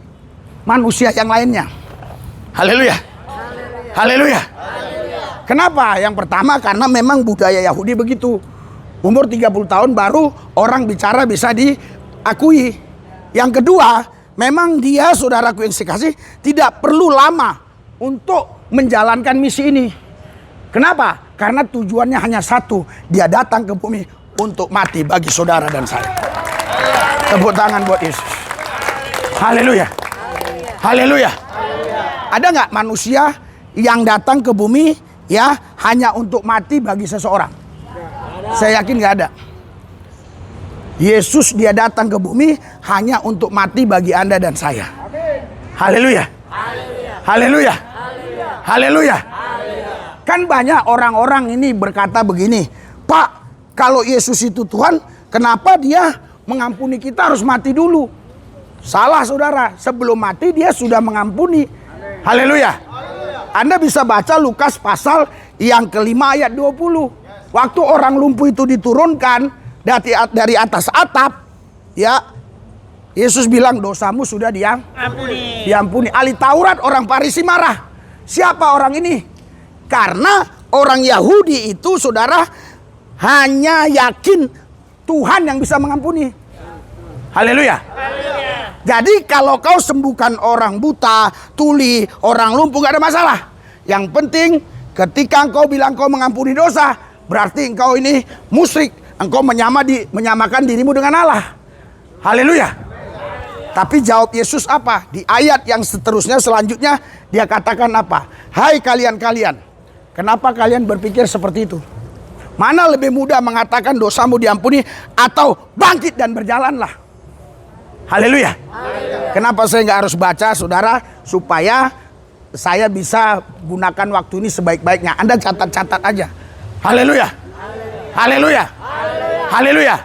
manusia yang lainnya. Haleluya. Haleluya. Kenapa? Yang pertama karena memang budaya Yahudi begitu. Umur 30 tahun baru orang bicara bisa diakui. Yang kedua, memang dia, saudaraku yang sekasih, tidak perlu lama untuk menjalankan misi ini. Kenapa? Karena tujuannya hanya satu. Dia datang ke bumi untuk mati bagi saudara dan saya. Tepuk tangan buat Yesus. Haleluya. Haleluya. Ada nggak manusia yang datang ke bumi ya hanya untuk mati bagi seseorang? Saya yakin nggak ada. Yesus dia datang ke bumi hanya untuk mati bagi Anda dan saya. Haleluya. Haleluya. Haleluya. Kan banyak orang-orang ini berkata begini, Pak, kalau Yesus itu Tuhan, kenapa dia mengampuni kita harus mati dulu? Salah saudara, sebelum mati dia sudah mengampuni. Haleluya. Anda bisa baca Lukas pasal yang kelima ayat 20. Waktu orang lumpuh itu diturunkan dari atas atap, ya, Yesus bilang dosamu sudah diampuni. Ahli Taurat orang Farisi marah. Siapa orang ini? Karena orang Yahudi itu saudara hanya yakin Tuhan yang bisa mengampuni. Haleluya. Jadi kalau kau sembuhkan orang buta, tuli, orang lumpuh gak ada masalah. Yang penting ketika engkau bilang kau mengampuni dosa, berarti engkau ini musyrik. Engkau menyamakan dirimu dengan Allah. Haleluya. Tapi jawab Yesus apa? Di ayat yang selanjutnya dia katakan apa? Hai kalian-kalian, kenapa kalian berpikir seperti itu? Mana lebih mudah mengatakan dosamu diampuni atau bangkit dan berjalanlah? Haleluya. Kenapa saya nggak harus baca saudara? Supaya saya bisa gunakan waktu ini sebaik-baiknya. Anda catat-catat aja. Haleluya. Haleluya. Haleluya.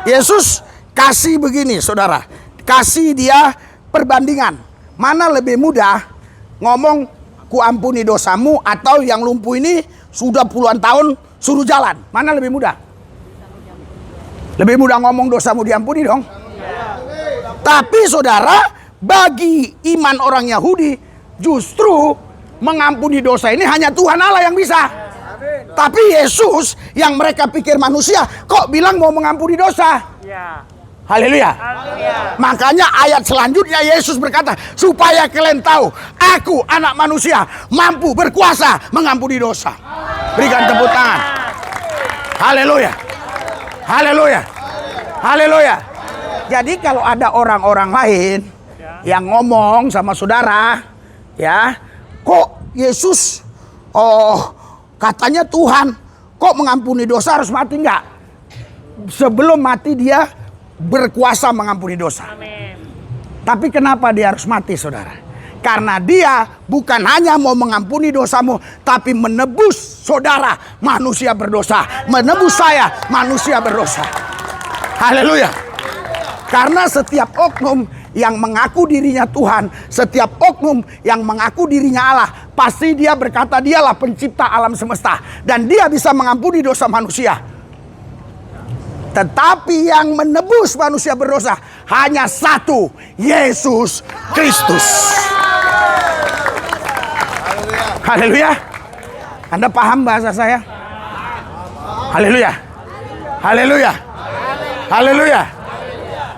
Yesus kasih begini saudara. Kasih dia perbandingan. Mana lebih mudah ngomong ku ampuni dosamu atau yang lumpuh ini sudah puluhan tahun suruh jalan? Mana lebih mudah? Lebih mudah ngomong dosamu diampuni dong. Tapi saudara, bagi iman orang Yahudi justru mengampuni dosa ini hanya Tuhan Allah yang bisa. Tapi Yesus yang mereka pikir manusia kok bilang mau mengampuni dosa? Haleluya. Makanya ayat selanjutnya Yesus berkata, supaya kalian tahu aku anak manusia mampu berkuasa mengampuni dosa. Berikan tepuk tangan. Haleluya. Haleluya. Haleluya. Jadi kalau ada orang-orang lain yang ngomong sama saudara, ya, kok Yesus katanya Tuhan, kok mengampuni dosa harus mati? Enggak. Sebelum mati dia berkuasa mengampuni dosa. Amin. Tapi kenapa dia harus mati saudara? Karena dia bukan hanya mau mengampuni dosamu, tapi menebus saudara manusia berdosa. Menebus saya manusia berdosa. Haleluya. Karena setiap oknum yang mengaku dirinya Tuhan, setiap oknum yang mengaku dirinya Allah, pasti dia berkata dialah pencipta alam semesta. Dan dia bisa mengampuni dosa manusia. Tetapi yang menebus manusia berdosa hanya satu, Yesus Kristus. Haleluya. Anda paham bahasa saya? Haleluya. Haleluya. Haleluya.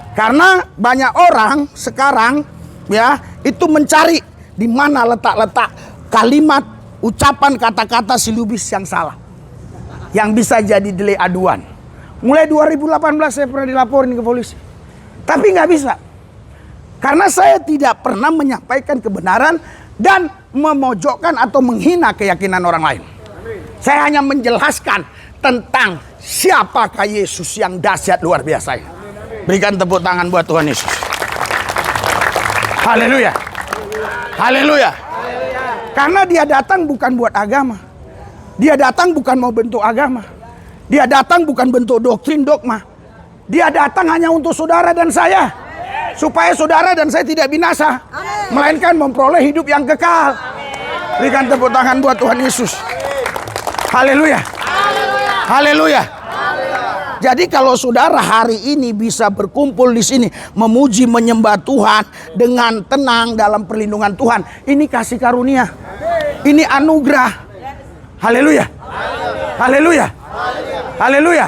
Karena banyak orang sekarang ya itu mencari di mana letak-letak kalimat, ucapan, kata-kata silubis yang salah, yang bisa jadi delay aduan. Mulai 2018 saya pernah dilaporin ke polisi. Tapi nggak bisa. Karena saya tidak pernah menyampaikan kebenaran dan memojokkan atau menghina keyakinan orang lain. Saya hanya menjelaskan tentang siapakah Yesus yang dahsyat luar biasa. Berikan tepuk tangan buat Tuhan Yesus. Haleluya. Haleluya. Karena dia datang bukan buat agama. Dia datang bukan mau bentuk agama. Dia datang bukan bentuk doktrin dogma. Dia datang hanya untuk saudara dan saya. Supaya saudara dan saya tidak binasa. Melainkan memperoleh hidup yang kekal. Berikan tepuk tangan buat Tuhan Yesus. Haleluya. Haleluya. Jadi kalau saudara hari ini bisa berkumpul di sini, memuji menyembah Tuhan dengan tenang dalam perlindungan Tuhan, ini kasih karunia. Ini anugerah. Haleluya. Haleluya. Haleluya.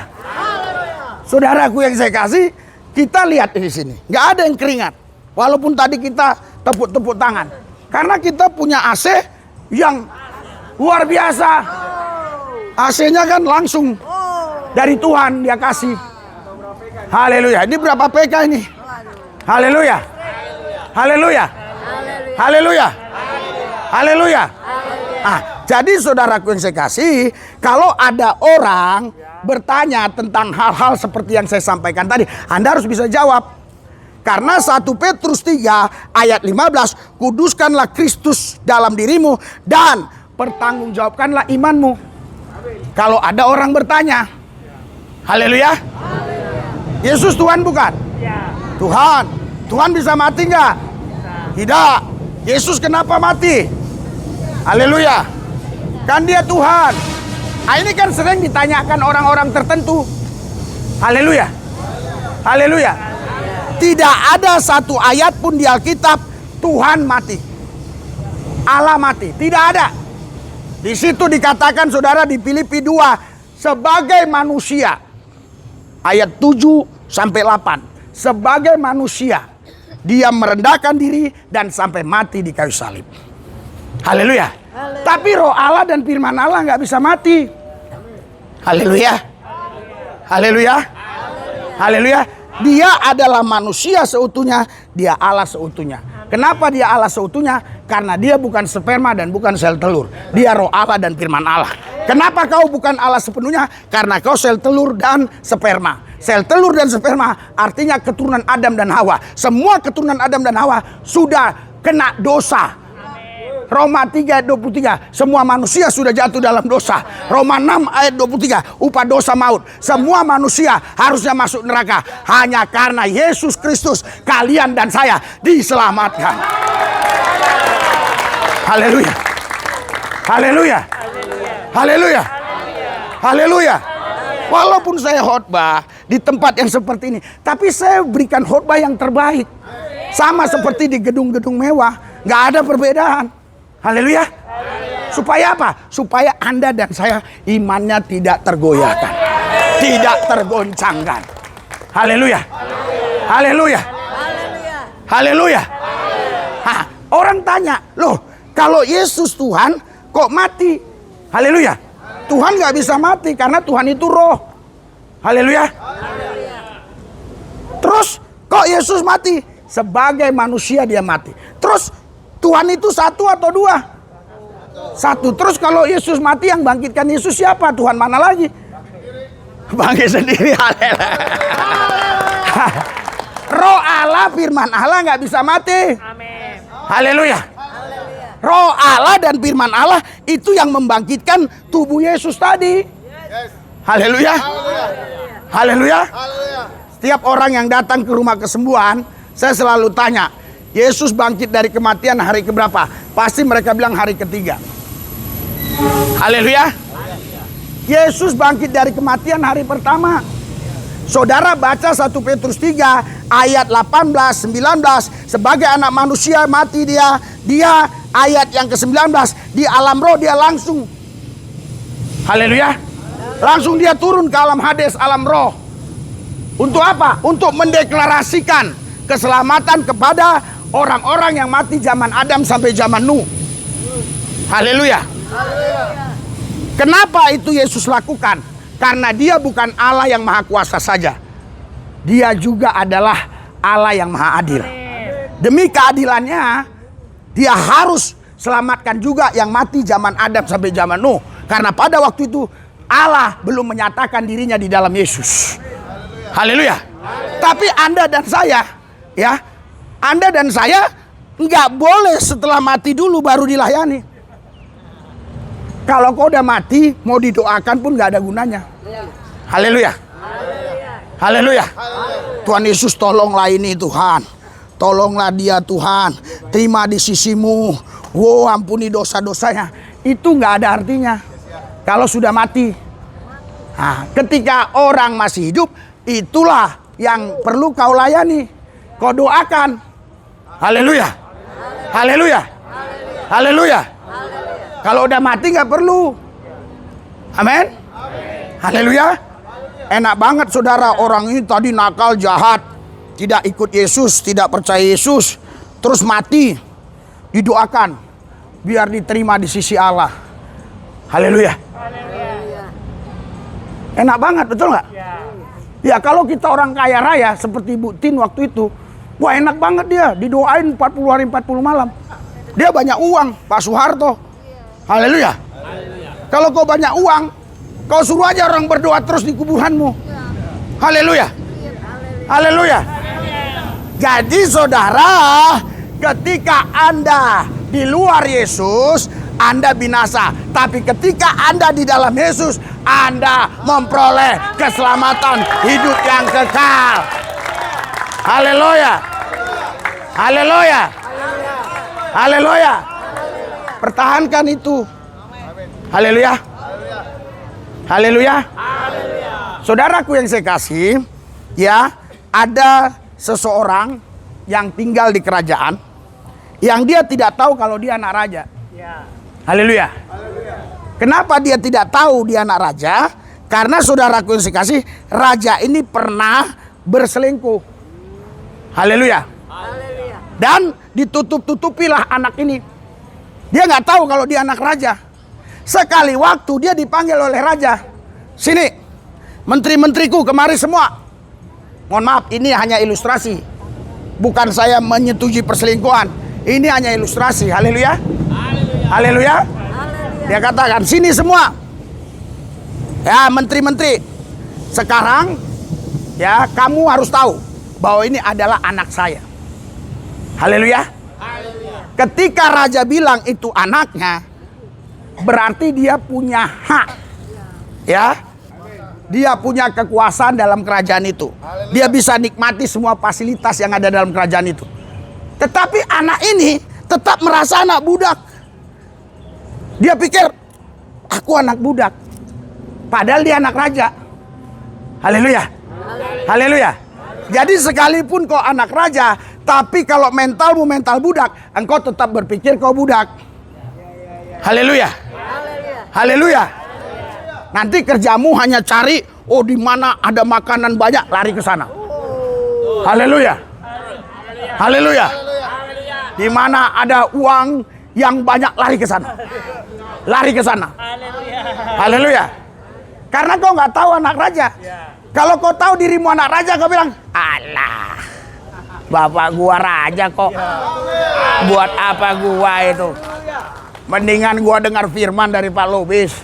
Saudaraku yang saya kasih, kita lihat di sini, nggak ada yang keringat. Walaupun tadi kita tepuk-tepuk tangan, karena kita punya AC yang luar biasa. AC-nya kan langsung dari Tuhan dia kasih. Haleluya. Ini berapa PK ini? Haleluya. Haleluya. Haleluya. Haleluya. Jadi saudaraku yang saya kasih, kalau ada orang bertanya tentang hal-hal seperti yang saya sampaikan tadi, Anda harus bisa jawab. Karena 1 Petrus 3 ayat 15, kuduskanlah Kristus dalam dirimu dan pertanggungjawabkanlah imanmu. Kalau ada orang bertanya, haleluya. Yesus Tuhan bukan? Tuhan. Tuhan bisa mati nggak? Tidak. Yesus kenapa mati? Haleluya. Kan dia Tuhan. Ini kan sering ditanyakan orang-orang tertentu. Haleluya. Haleluya. Tidak ada satu ayat pun di Alkitab Tuhan mati, Allah mati. Tidak ada. Di situ dikatakan saudara di Filipi 2, sebagai manusia. Ayat 7 sampai 8. Sebagai manusia dia merendahkan diri dan sampai mati di kayu salib. Haleluya. Tapi roh Allah dan firman Allah nggak bisa mati. Haleluya. Haleluya. Haleluya. Dia adalah manusia seutuhnya, dia Allah seutuhnya. Kenapa dia Allah seutuhnya? Karena dia bukan sperma dan bukan sel telur. Dia roh Allah dan firman Allah. Kenapa kau bukan Allah sepenuhnya? Karena kau sel telur dan sperma. Sel telur dan sperma artinya keturunan Adam dan Hawa. Semua keturunan Adam dan Hawa sudah kena dosa. Roma 3 ayat 23, semua manusia sudah jatuh dalam dosa. Roma 6 ayat 23, upah dosa maut. Semua manusia harusnya masuk neraka. Hanya karena Yesus Kristus, kalian dan saya diselamatkan. Haleluya. Haleluya. Haleluya. Haleluya. Walaupun saya khotbah di tempat yang seperti ini, tapi saya berikan khotbah yang terbaik. Sama seperti di gedung-gedung mewah, nggak ada perbedaan. Haleluya. Supaya apa? Supaya Anda dan saya imannya tidak tergoyahkan, tidak tergoncangkan. Haleluya. Haleluya. Haleluya. Orang tanya, loh kalau Yesus Tuhan kok mati? Haleluya. Tuhan nggak bisa mati karena Tuhan itu roh. Haleluya. Terus kok Yesus mati? Sebagai manusia dia mati. Terus Tuhan itu satu atau dua? Satu. Terus kalau Yesus mati, yang bangkitkan Yesus siapa? Tuhan mana lagi? Bangkit sendiri. Roh Allah, firman Allah nggak bisa mati. Haleluya. Roh Allah dan firman Allah itu yang membangkitkan tubuh Yesus tadi. Haleluya. Haleluya. Setiap orang yang datang ke rumah kesembuhan, saya selalu tanya, Yesus bangkit dari kematian hari keberapa? Pasti mereka bilang hari ketiga. Haleluya. Yesus bangkit dari kematian hari pertama. Saudara baca 1 Petrus 3 ayat 18, 19. Sebagai anak manusia mati dia. Dia ayat yang ke-19. Di alam roh dia langsung. Haleluya. Langsung dia turun ke alam Hades, alam roh. Untuk apa? Untuk mendeklarasikan keselamatan kepada orang-orang yang mati zaman Adam sampai zaman Nuh. Haleluya. Kenapa itu Yesus lakukan? Karena dia bukan Allah yang maha kuasa saja. Dia juga adalah Allah yang maha adil. Demi keadilannya, dia harus selamatkan juga yang mati zaman Adam sampai zaman Nuh. Karena pada waktu itu Allah belum menyatakan dirinya di dalam Yesus. Haleluya. Tapi Anda dan saya, ya, Anda dan saya nggak boleh setelah mati dulu baru dilayani. Kalau kau udah mati, mau didoakan pun nggak ada gunanya. Haleluya. Haleluya. Tuhan Yesus, tolonglah ini Tuhan. Tolonglah dia Tuhan. Terima di sisimu. Wow, ampuni dosa-dosanya. Itu nggak ada artinya kalau sudah mati. Nah, ketika orang masih hidup, itulah yang perlu kau layani. Kau doakan. Haleluya. Haleluya. Haleluya. Kalau udah mati nggak perlu. Amin. Haleluya. Enak banget saudara, orang ini tadi nakal, jahat, tidak ikut Yesus, tidak percaya Yesus, terus mati, didoakan biar diterima di sisi Allah. Haleluya. Enak banget, betul nggak? Ya kalau kita orang kaya raya seperti Bu Tin waktu itu, wah enak banget dia, didoain 40 hari 40 malam. Dia banyak uang, Pak Soeharto. Haleluya. Kalau kau banyak uang, kau suruh aja orang berdoa terus di kuburanmu. Haleluya. Haleluya. Jadi saudara, ketika Anda di luar Yesus, Anda binasa. Tapi ketika Anda di dalam Yesus, Anda memperoleh keselamatan hidup yang kekal. Haleluya. Haleluya. Haleluya. Pertahankan itu. Haleluya. Haleluya. Saudaraku yang saya kasih, ya, ada seseorang yang tinggal di kerajaan yang dia tidak tahu kalau dia anak raja. Haleluya. Kenapa dia tidak tahu dia anak raja? Karena saudaraku yang saya kasih, raja ini pernah berselingkuh. Haleluya. Dan ditutup-tutupilah anak ini. Dia nggak tahu kalau dia anak raja. Sekali waktu dia dipanggil oleh raja, sini, menteri-menteriku kemari semua. Mohon maaf, ini hanya ilustrasi. Bukan saya menyetujui perselingkuhan. Ini hanya ilustrasi. Haleluya. Haleluya. Dia katakan, sini semua. Ya, menteri-menteri. Sekarang, ya, kamu harus tahu bahwa ini adalah anak saya. Haleluya. Ketika raja bilang itu anaknya, berarti dia punya hak. Ya. Dia punya kekuasaan dalam kerajaan itu. Dia bisa nikmati semua fasilitas yang ada dalam kerajaan itu. Tetapi anak ini tetap merasa anak budak. Dia pikir, aku anak budak. Padahal dia anak raja. Haleluya. Haleluya. Jadi sekalipun kau anak raja, tapi kalau mentalmu mental budak, engkau tetap berpikir kau budak. Haleluya. Haleluya. Nanti kerjamu hanya cari, oh di mana ada makanan banyak, lari ke sana. Haleluya. Haleluya. Di mana ada uang yang banyak, lari ke sana. Lari ke sana. Haleluya. Karena kau nggak tahu anak raja. Kalau kau tahu dirimu anak raja, kau bilang, alah, bapak gua raja kok. Buat apa gua itu? Mendingan gua dengar firman dari Pak Lubis.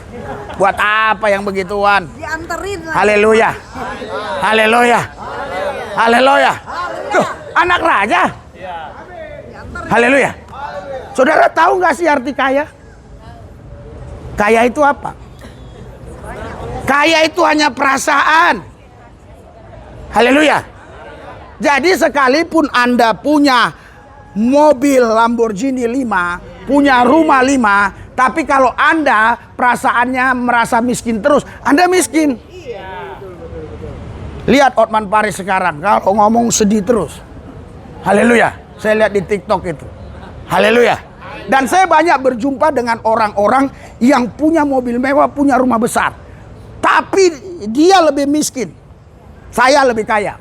Buat apa yang begituan? Dianterin lah. Haleluya. Haleluya. Haleluya. Tuh, anak raja. Haleluya. Saudara tahu nggak sih arti kaya? Kaya itu apa? Kaya itu hanya perasaan. Haleluya. Jadi sekalipun Anda punya mobil Lamborghini 5, punya rumah 5, tapi kalau Anda perasaannya merasa miskin terus, Anda miskin. Lihat Otman Paris sekarang, kalau ngomong sedih terus. Haleluya. Saya lihat di TikTok itu. Haleluya. Dan saya banyak berjumpa dengan orang-orang yang punya mobil mewah, punya rumah besar, tapi dia lebih miskin. Saya lebih kaya.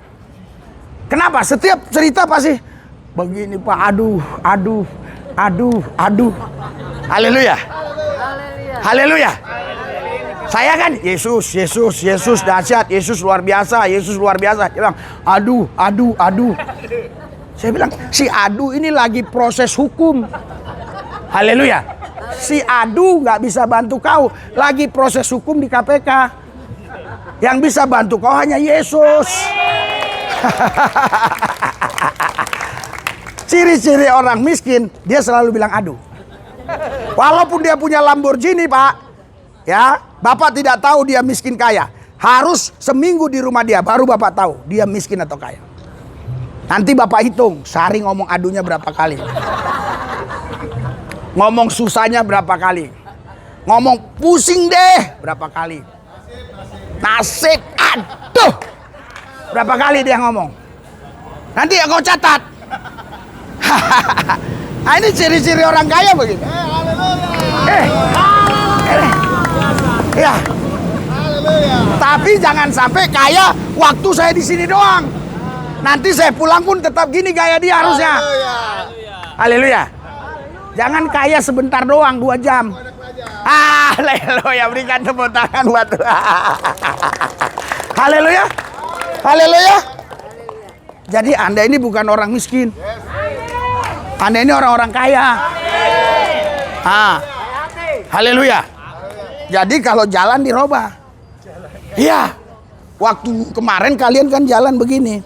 Kenapa? Setiap cerita pasti begini Pak, aduh. Haleluya. Haleluya. Saya kan Yesus dahsyat, Yesus luar biasa, Yesus luar biasa. Dia bilang, aduh. Saya bilang, si adu ini lagi proses hukum. Haleluya. Si adu nggak bisa bantu kau, lagi proses hukum di KPK. Yang bisa bantu kau hanya Yesus. Ciri-ciri orang miskin, dia selalu bilang aduh. Walaupun dia punya Lamborghini, Pak, ya, Bapak tidak tahu dia miskin kaya. Harus seminggu di rumah dia, baru Bapak tahu dia miskin atau kaya. Nanti Bapak hitung, sehari ngomong adunya berapa kali. Ngomong susahnya berapa kali. Ngomong pusing deh berapa kali. Nasib, aduh. Berapa kali dia ngomong. Nanti kau catat. Nah, ini ciri-ciri orang kaya begitu. Ya. Tapi jangan sampai kaya waktu saya di sini doang. Nanti saya pulang pun tetap gini gaya dia harusnya. Haleluya. Jangan kaya sebentar doang, 2 jam. Haleluya, berikan tepuk tangan buat Tuhan. Haleluya. Haleluya. Jadi Anda ini bukan orang miskin. Anda ini orang-orang kaya. Haleluya. Jadi kalau jalan dirubah. Iya. Waktu kemarin kalian kan jalan begini.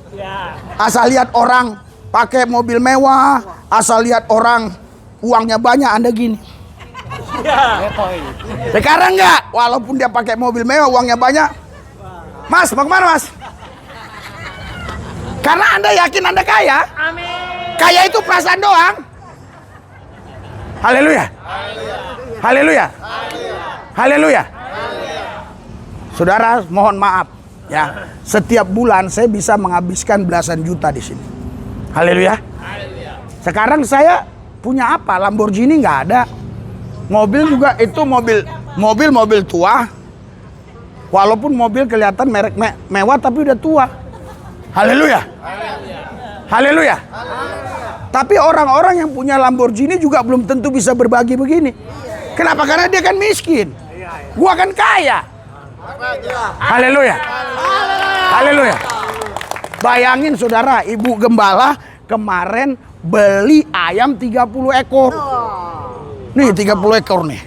Asal lihat orang pakai mobil mewah, asal lihat orang uangnya banyak, Anda gini. Sekarang enggak, walaupun dia pakai mobil mewah, uangnya banyak. Mas, mau kemana Mas? Karena Anda yakin Anda kaya. Kaya itu perasaan doang. Haleluya. Haleluya. Haleluya. Saudara, mohon maaf ya. Setiap bulan saya bisa menghabiskan belasan juta di sini. Haleluya. Sekarang saya punya apa? Lamborghini nggak ada. Mobil juga itu mobil tua. Walaupun mobil kelihatan merek mewah tapi udah tua. Haleluya. Haleluya. Tapi orang-orang yang punya Lamborghini juga belum tentu bisa berbagi begini. Kenapa? Karena dia kan miskin. Gua kan kaya. Haleluya. Haleluya. Bayangin saudara, ibu gembala kemarin beli ayam 30 ekor. Nih 30 ekor nih.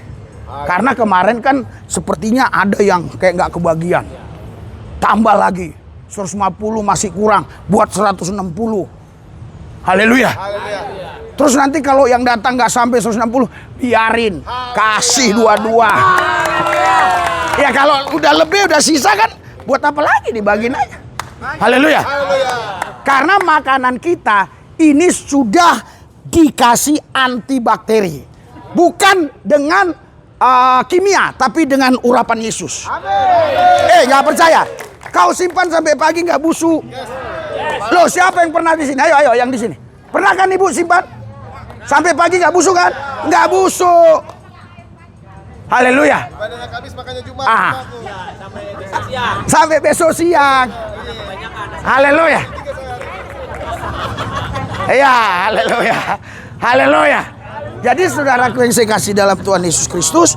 Karena kemarin kan sepertinya ada yang kayak nggak kebagian. Tambah lagi 150 masih kurang, buat 160. Haleluya. Terus nanti kalau yang datang nggak sampai 160, biarin, kasih dua-dua. Ya kalau udah lebih, udah sisa kan, buat apa lagi, dibagiin aja. Haleluya. Karena makanan kita ini sudah dikasih antibakteri, bukan dengan kimia, tapi dengan urapan Yesus. Nggak percaya? Kau simpan sampai pagi nggak busuk. Loh, siapa yang pernah di sini? Ayo yang di sini. Pernah kan ibu simpan sampai pagi nggak busuk kan? Nggak busuk. Haleluya. Sampai besok siang. Haleluya. Iya, haleluya. Haleluya. Jadi saudaraku yang saya kasih dalam Tuhan Yesus Kristus,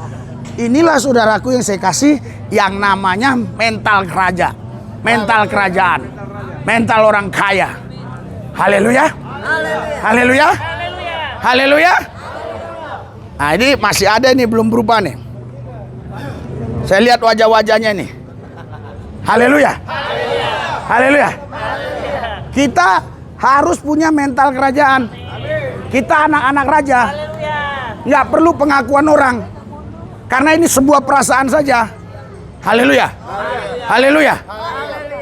inilah saudaraku yang saya kasih yang namanya mental raja. Mental kerajaan, mental orang kaya. Haleluya. Haleluya. Haleluya. Nah ini masih ada nih, belum berubah nih. Saya lihat wajah-wajahnya nih. Haleluya. Haleluya. Kita harus punya mental kerajaan. Kita anak-anak raja. Nggak perlu pengakuan orang. Karena ini sebuah perasaan saja. Haleluya. Haleluya.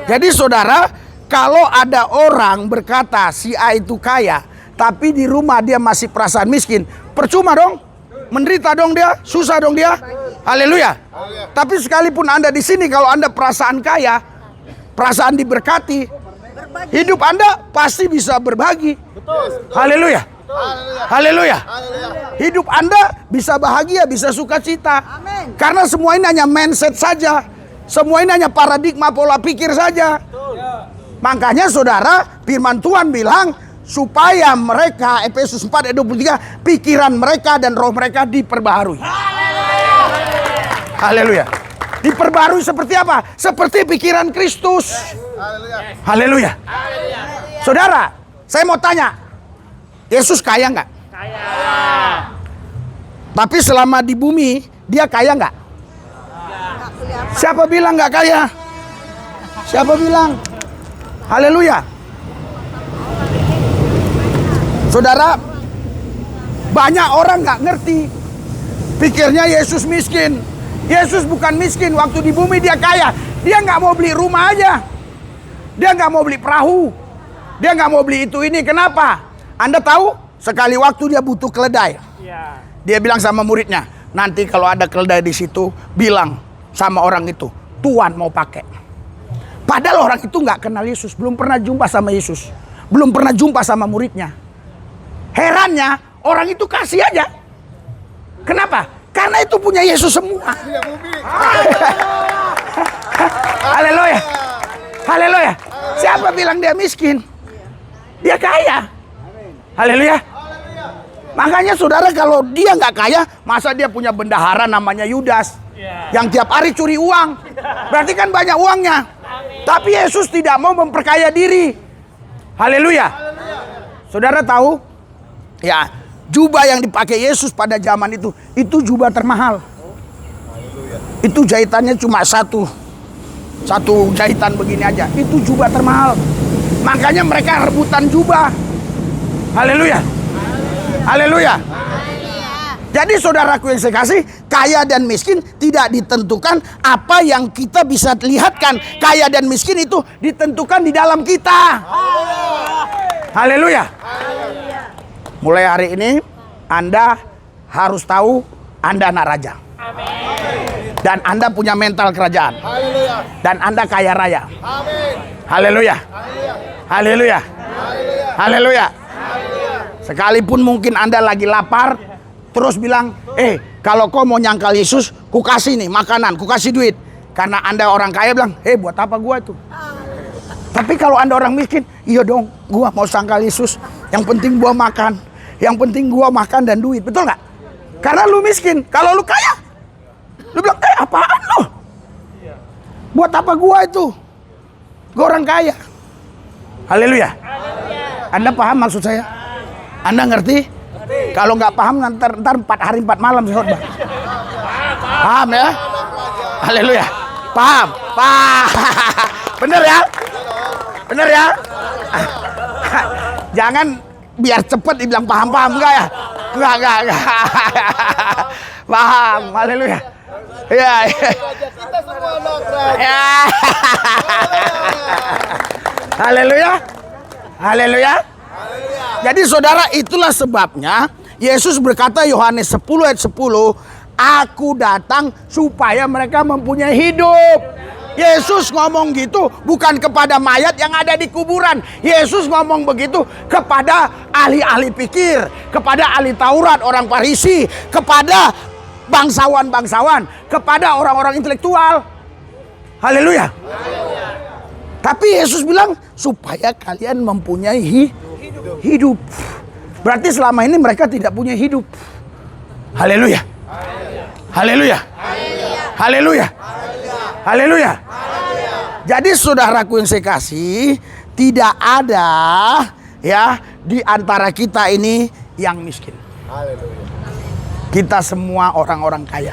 Jadi saudara, kalau ada orang berkata si A itu kaya, tapi di rumah dia masih perasaan miskin, percuma dong. Menderita dong dia, susah dong dia. Haleluya. Tapi sekalipun Anda di sini, kalau Anda perasaan kaya, perasaan diberkati, hidup Anda pasti bisa berbagi. Haleluya. Haleluya. Hidup Anda bisa bahagia, bisa sukacita. Karena semua ini hanya mindset saja. Semua ini hanya paradigma pola pikir saja. Makanya saudara, firman Tuhan bilang supaya mereka, Efesus 4 ayat 23, pikiran mereka dan roh mereka diperbaharui. Haleluya. Diperbaharui seperti apa? Seperti pikiran Kristus. Haleluya. Saudara, saya mau tanya, Yesus kaya nggak? Kaya. Tapi selama di bumi, dia kaya nggak? Siapa bilang nggak kaya? Siapa bilang? Haleluya. Saudara, banyak orang nggak ngerti. Pikirnya Yesus miskin. Yesus bukan miskin. Waktu di bumi dia kaya. Dia nggak mau beli rumah aja. Dia nggak mau beli perahu. Dia nggak mau beli itu ini. Kenapa? Anda tahu? Sekali waktu dia butuh keledai. Dia bilang sama muridnya, nanti kalau ada keledai di situ, bilang sama orang itu, Tuhan mau pakai. Padahal orang itu nggak kenal Yesus, belum pernah jumpa sama Yesus, belum pernah jumpa sama muridnya. Herannya orang itu kasih aja. Kenapa? Karena itu punya Yesus semua. Haleluya. Haleluya. Siapa bilang dia miskin? Dia kaya. Haleluya. Makanya saudara, kalau dia nggak kaya, masa dia punya bendahara namanya Yudas yang tiap hari curi uang? Berarti kan banyak uangnya. Tapi Yesus tidak mau memperkaya diri. Haleluya. Saudara tahu? Ya, jubah yang dipakai Yesus pada zaman itu jubah termahal. Itu jahitannya cuma satu jahitan begini aja. Itu jubah termahal. Makanya mereka rebutan jubah. Haleluya. Haleluya. Jadi saudaraku yang saya kasih, kaya dan miskin tidak ditentukan apa yang kita bisa lihatkan. Kaya dan miskin itu ditentukan di dalam kita. Haleluya. Mulai hari ini Anda harus tahu Anda anak raja. Dan Anda punya mental kerajaan. Dan Anda kaya raya. Haleluya. Haleluya. Haleluya. Sekalipun mungkin Anda lagi lapar, terus bilang, kalau kau mau nyangkal Yesus, ku kasih nih makanan, ku kasih duit. Karena Anda orang kaya bilang, buat apa gua itu? Tapi kalau Anda orang miskin, iya dong, gua mau sangkal Yesus. Yang penting gua makan. Yang penting gua makan dan duit. Betul nggak? Karena lu miskin. Kalau lu kaya, lu bilang, apaan lu? Buat apa gua itu? Gua orang kaya. Haleluya. Anda paham maksud saya? Anda ngerti? Kalau nggak paham, ntar 4 hari 4 malam saya khotbah. Paham ya? Haleluya. Paham? Paham. Bener ya? Bener ya? Jangan biar cepet dibilang paham-paham. Enggak ya? Enggak. Paham. Haleluya. Ya. Haleluya. Haleluya. Jadi saudara, itulah sebabnya Yesus berkata Yohanes 10 ayat 10, aku datang supaya mereka mempunyai hidup. Yesus ngomong gitu bukan kepada mayat yang ada di kuburan. Yesus ngomong begitu kepada ahli-ahli pikir, kepada ahli Taurat, orang Farisi, kepada bangsawan-bangsawan, kepada orang-orang intelektual. Haleluya. Tapi Yesus bilang supaya kalian mempunyai hidup. Berarti selama ini mereka tidak punya hidup. Haleluya. Haleluya. Haleluya. Haleluya. Jadi saudaraku yang saya kasih, tidak ada ya di antara kita ini yang miskin. Kita semua orang-orang kaya.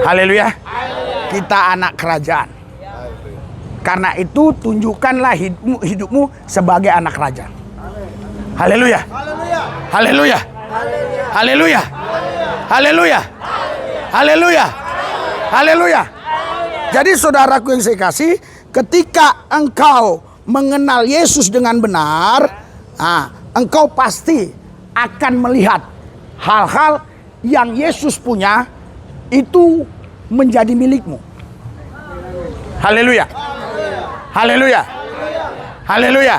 Haleluya. Kita anak kerajaan. Karena itu tunjukkanlah hidupmu sebagai anak raja. Haleluya. Haleluya. Haleluya. Haleluya. Haleluya. Haleluya. Jadi saudaraku yang saya kasih, ketika engkau mengenal Yesus dengan benar, engkau pasti akan melihat hal-hal yang Yesus punya itu menjadi milikmu. Haleluya. Haleluya. Haleluya.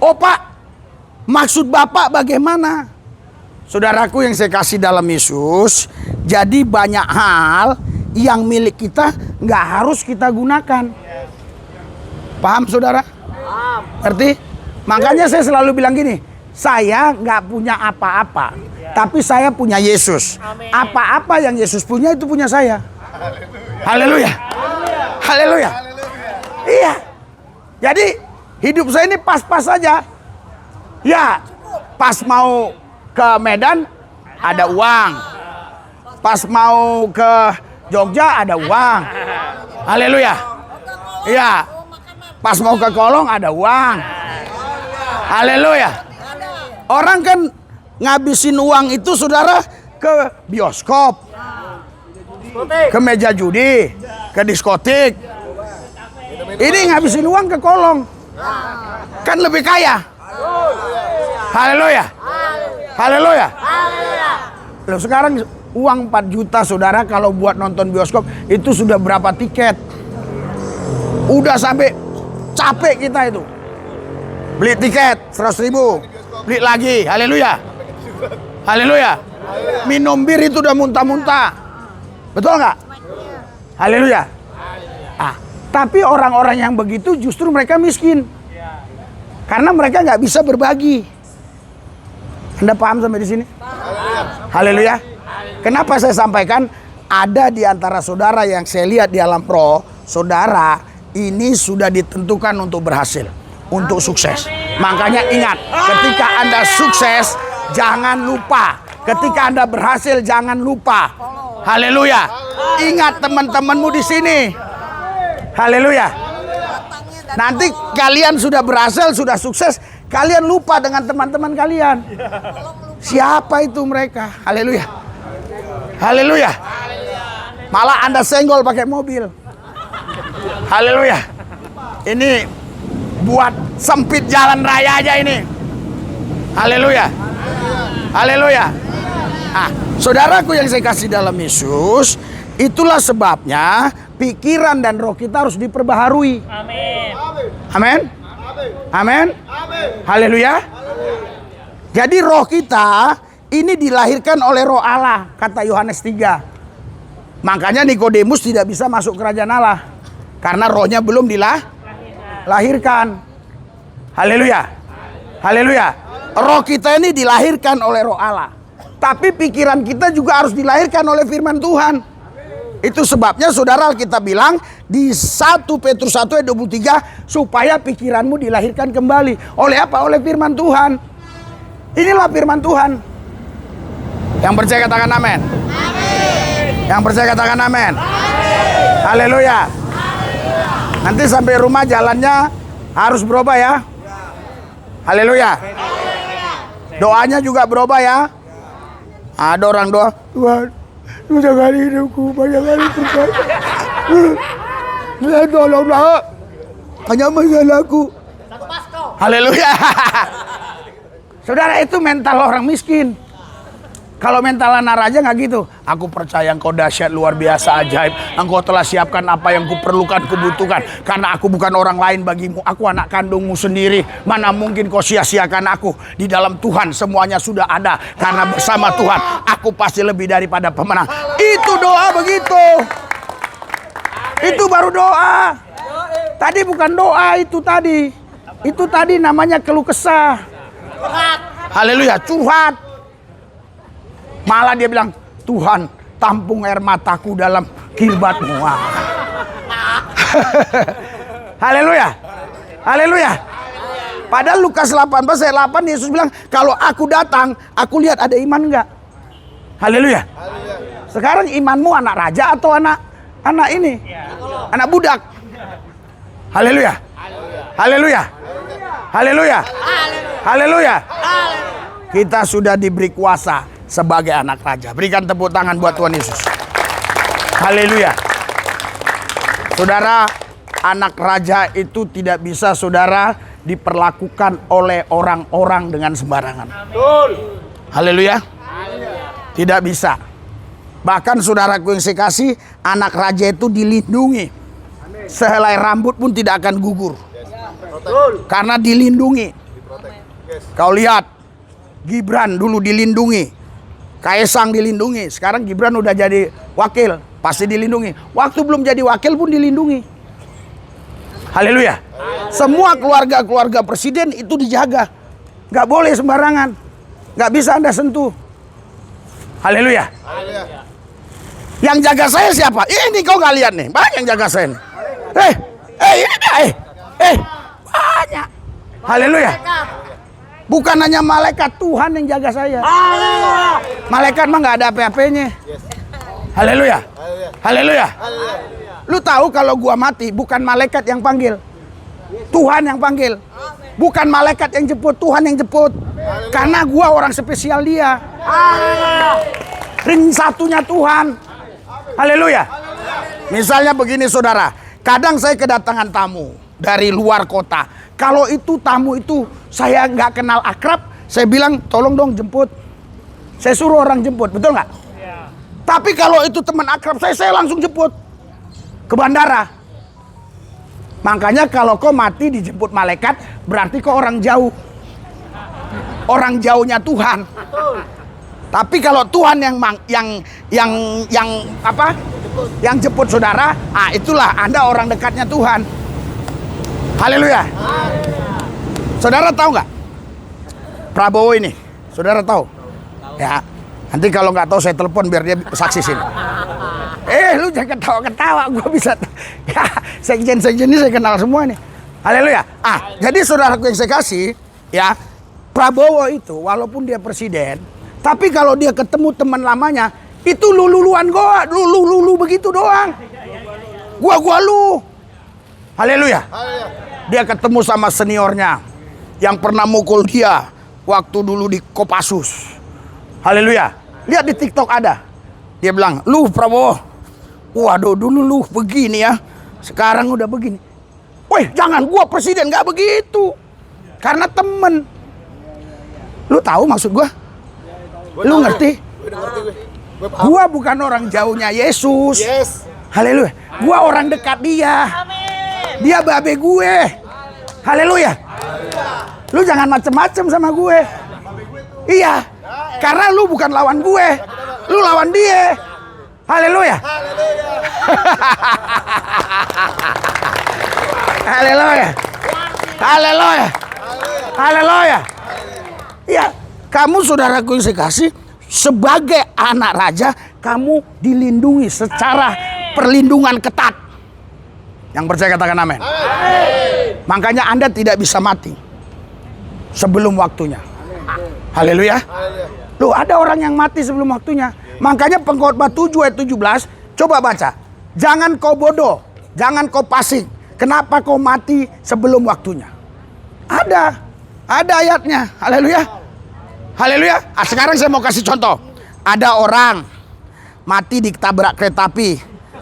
Oh Pak, maksud Bapak bagaimana? Saudaraku yang saya kasih dalam Yesus, jadi banyak hal yang milik kita nggak harus kita gunakan. Paham saudara? Ngerti? Makanya saya selalu bilang gini, saya nggak punya apa-apa, tapi saya punya Yesus. Apa-apa yang Yesus punya itu punya saya. Haleluya. Haleluya. Iya. Jadi hidup saya ini pas-pas saja. Ya, pas mau ke Medan ada uang. Pas mau ke Jogja ada uang. Haleluya. Iya. Pas mau ke Kolong ada uang. Haleluya. Orang kan ngabisin uang itu saudara ke bioskop, ke meja judi, ke diskotik. Ini ngabisin uang ke Kolong. Kan lebih kaya. Haleluya. Haleluya. Loh, sekarang uang 4 juta saudara kalau buat nonton bioskop itu sudah berapa tiket? Udah sampai capek kita itu. Beli tiket 100.000, beli lagi. Haleluya. Haleluya. Minum bir itu udah muntah-muntah. Betul nggak? Haleluya. Tapi orang-orang yang begitu justru mereka miskin. Karena mereka nggak bisa berbagi. Anda paham sampai di sini? Haleluya. Kenapa saya sampaikan? Ada di antara saudara yang saya lihat di alam roh, saudara ini sudah ditentukan untuk berhasil, untuk sukses. Makanya ingat, ketika Anda sukses, jangan lupa. Ketika Anda berhasil, jangan lupa. Haleluya. Ingat teman-temanmu di sini. Haleluya. Nanti kalian sudah berhasil, sudah sukses, kalian lupa dengan teman-teman kalian. Siapa itu mereka? Haleluya. Haleluya. Malah Anda senggol pakai mobil. Haleluya. Ini buat sempit jalan raya aja ini. Haleluya. Haleluya. Nah, saudaraku yang saya kasih dalam Yesus, itulah sebabnya pikiran dan roh kita harus diperbaharui. Amin. Amin. Amin. Haleluya. Jadi roh kita ini dilahirkan oleh roh Allah, kata Yohanes 3. Makanya Nikodemus tidak bisa masuk kerajaan Allah karena rohnya belum dilahirkan. Haleluya. Haleluya. Roh kita ini dilahirkan oleh roh Allah. Tapi pikiran kita juga harus dilahirkan oleh firman Tuhan. Itu sebabnya saudara kita bilang di 1 Petrus 1 ayat 23, supaya pikiranmu dilahirkan kembali. Oleh apa? Oleh firman Tuhan. Inilah firman Tuhan. Yang percaya katakan amin. Yang percaya katakan amin. Haleluya. Nanti sampai rumah jalannya harus berubah ya. Haleluya. Doanya juga berubah ya. Ada orang doa, Tuhan, sudah kali hidupku banyak kali berdoa. Tolonglah, hanya masalahku. Haleluya. Saudara, itu mental orang miskin. Kalau mental anak raja nggak gitu. Aku percaya engkau dahsyat, luar biasa, ajaib. Engkau telah siapkan apa yang kuperlukan, kubutuhkan. Karena aku bukan orang lain bagimu. Aku anak kandungmu sendiri. Mana mungkin kau sia-siakan aku. Di dalam Tuhan semuanya sudah ada. Karena bersama Tuhan aku pasti lebih daripada pemenang. Itu doa begitu. Itu baru doa. Tadi bukan doa itu tadi. Itu tadi namanya keluh kesah. Haleluya, curhat. Malah dia bilang, Tuhan, tampung air mataku dalam kirbat-Mu. Haleluya. Haleluya. Padahal Lukas 18 ayat 8 Yesus bilang, kalau aku datang, aku lihat ada iman enggak? Haleluya. Sekarang imanmu anak raja atau anak ini? Anak budak. Haleluya. Haleluya. Haleluya. Haleluya. Kita sudah diberi kuasa sebagai anak raja. Berikan tepuk tangan buat Tuhan Yesus. Haleluya. Saudara, anak raja itu tidak bisa saudara diperlakukan oleh orang-orang dengan sembarangan. Haleluya. Tidak bisa. Bahkan saudaraku yang saya kasih, anak raja itu dilindungi. Sehelai rambut pun tidak akan gugur. Karena dilindungi. Kau lihat, Gibran dulu dilindungi. Kaisang dilindungi, sekarang Gibran udah jadi wakil, pasti dilindungi. Waktu belum jadi wakil pun dilindungi. Haleluya. Semua keluarga-keluarga presiden itu dijaga. Gak boleh sembarangan. Gak bisa Anda sentuh. Haleluya. Yang jaga saya siapa? Ini kau gak lihat nih, banyak yang jaga saya nih. Banyak. Haleluya. Bukan hanya malaikat, Tuhan yang jaga saya. Malaikat mah nggak ada apa-apanya. Haleluya. Haleluya. Lu tahu kalau gua mati bukan malaikat yang panggil, Tuhan yang panggil. Bukan malaikat yang jemput, Tuhan yang jemput. Karena gua orang spesial dia. Ring satunya Tuhan. Haleluya. Misalnya begini saudara, kadang saya kedatangan tamu dari luar kota. Kalau itu tamu itu saya nggak kenal akrab, saya bilang tolong dong jemput. Saya suruh orang jemput, betul nggak? Ya. Tapi kalau itu teman akrab saya langsung jemput ke bandara. Makanya kalau kau mati dijemput malaikat, berarti kau orang jauh. Orang jauhnya Tuhan. Betul. Tapi kalau Tuhan yang Yang jemput saudara, itulah Anda orang dekatnya Tuhan. Haleluya. Saudara tahu nggak Prabowo ini? Saudara tahu? Ya, nanti kalau nggak tahu saya telepon biar dia saksi sini. Lu jangan ketawa-ketawa, gue bisa. Ya, sekjen-sekjen ini saya kenal semua nih. Haleluya. Jadi saudaraku yang saya kasih, ya, Prabowo itu walaupun dia presiden, tapi kalau dia ketemu teman lamanya, itu luluan gua, lulu begitu doang. Gua lu. Haleluya. Dia ketemu sama seniornya yang pernah mukul dia waktu dulu di Kopassus. Haleluya. Lihat di TikTok ada. Dia bilang, "Lu Prabowo, waduh dulu lu begini ya. Sekarang udah begini." Woi, jangan, gua presiden gak begitu. Karena temen. Lu tahu maksud gua? Lu ngerti? Gua bukan orang jauhnya Yesus. Haleluya. Gua orang dekat dia. Dia babe gue. Haleluya. Lu jangan macem-macem sama gue. Iya. Karena lu bukan lawan gue. Lu lawan dia. Haleluya. Haleluya. Haleluya. Haleluya. Ya, kamu saudaraku yang saya kasih, sebagai anak raja, kamu dilindungi secara perlindungan ketat. Yang percaya katakan amin. Makanya Anda tidak bisa mati sebelum waktunya. Haleluya. Loh, ada orang yang mati sebelum waktunya. Makanya Pengkhotbah 7 ayat 17, coba baca. Jangan kau bodoh, jangan kau fasik. Kenapa kau mati sebelum waktunya? Ada ayatnya. Haleluya. Haleluya. Sekarang saya mau kasih contoh. Ada orang mati ditabrak kereta api.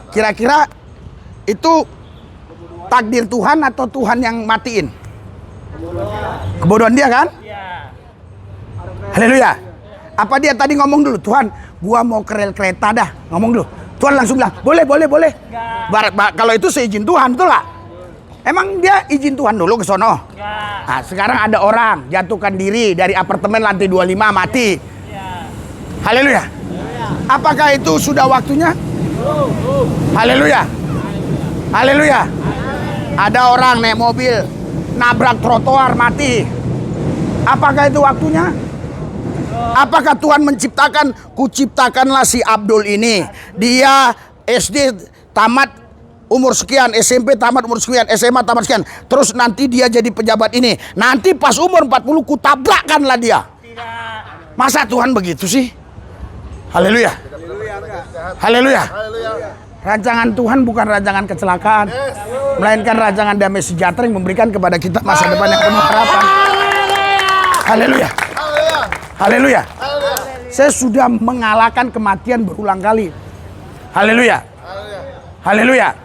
Kira-kira itu takdir Tuhan atau Tuhan yang matiin? Kebodohan dia kan? Haleluya. Apa dia tadi ngomong dulu, Tuhan, gua mau ke rel kereta dah. Ngomong dulu. Tuhan langsung bilang, boleh. Kalau itu seizin Tuhan, betul gak? Emang dia izin Tuhan dulu ke sono? Nah, sekarang ada orang jatuhkan diri dari apartemen lantai 25 mati. Haleluya. Apakah itu sudah waktunya? Haleluya. Haleluya. Ada orang naik mobil nabrak trotoar mati. Apakah itu waktunya? Apakah Tuhan menciptakan, kuciptakanlah si Abdul ini, dia SD tamat umur sekian, SMP tamat umur sekian, SMA tamat sekian, terus nanti dia jadi pejabat ini, nanti pas umur 40 kutabrakkanlah dia. Masa Tuhan begitu sih? Haleluya. Haleluya. Rancangan Tuhan bukan rancangan kecelakaan, melainkan rancangan damai sejahtera yang memberikan kepada kita masa depan yang penuh harapan. Haleluya. Haleluya. Saya sudah mengalahkan kematian berulang kali. Haleluya. Haleluya.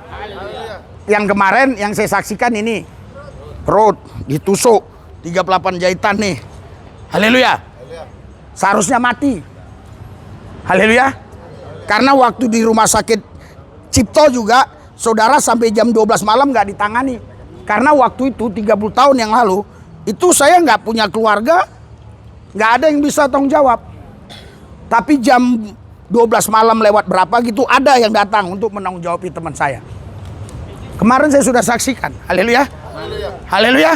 Yang kemarin yang saya saksikan ini, perut ditusuk 38 jahitan nih. Haleluya. Seharusnya mati. Haleluya. Karena waktu di rumah sakit Cipto juga, saudara sampai jam 12 malam gak ditangani. Karena waktu itu 30 tahun yang lalu, itu saya gak punya keluarga, gak ada yang bisa tanggung jawab. Tapi jam 12 malam lewat berapa gitu, ada yang datang untuk menanggung jawabi teman saya. Kemarin saya sudah saksikan. Haleluya. Haleluya.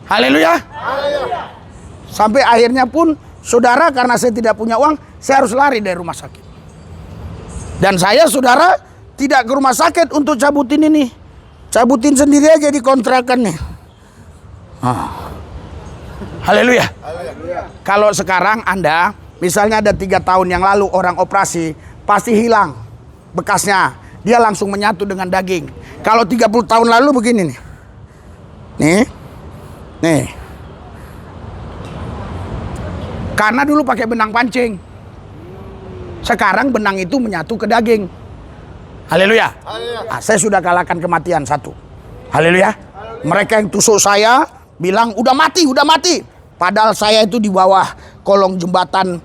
Haleluya. Sampai akhirnya pun, saudara, karena saya tidak punya uang, saya harus lari dari rumah sakit. Dan saya, saudara, tidak ke rumah sakit untuk cabutin ini. Cabutin sendiri aja di kontrakan nih. Haleluya. Kalau sekarang Anda, misalnya ada 3 tahun yang lalu orang operasi, pasti hilang bekasnya. Dia langsung menyatu dengan daging. Kalau 30 tahun lalu begini nih. Nih. Karena dulu pakai benang pancing. Sekarang benang itu menyatu ke daging. Haleluya. Nah, saya sudah kalahkan kematian satu. Haleluya. Mereka yang tusuk saya bilang udah mati. Padahal saya itu di bawah kolong jembatan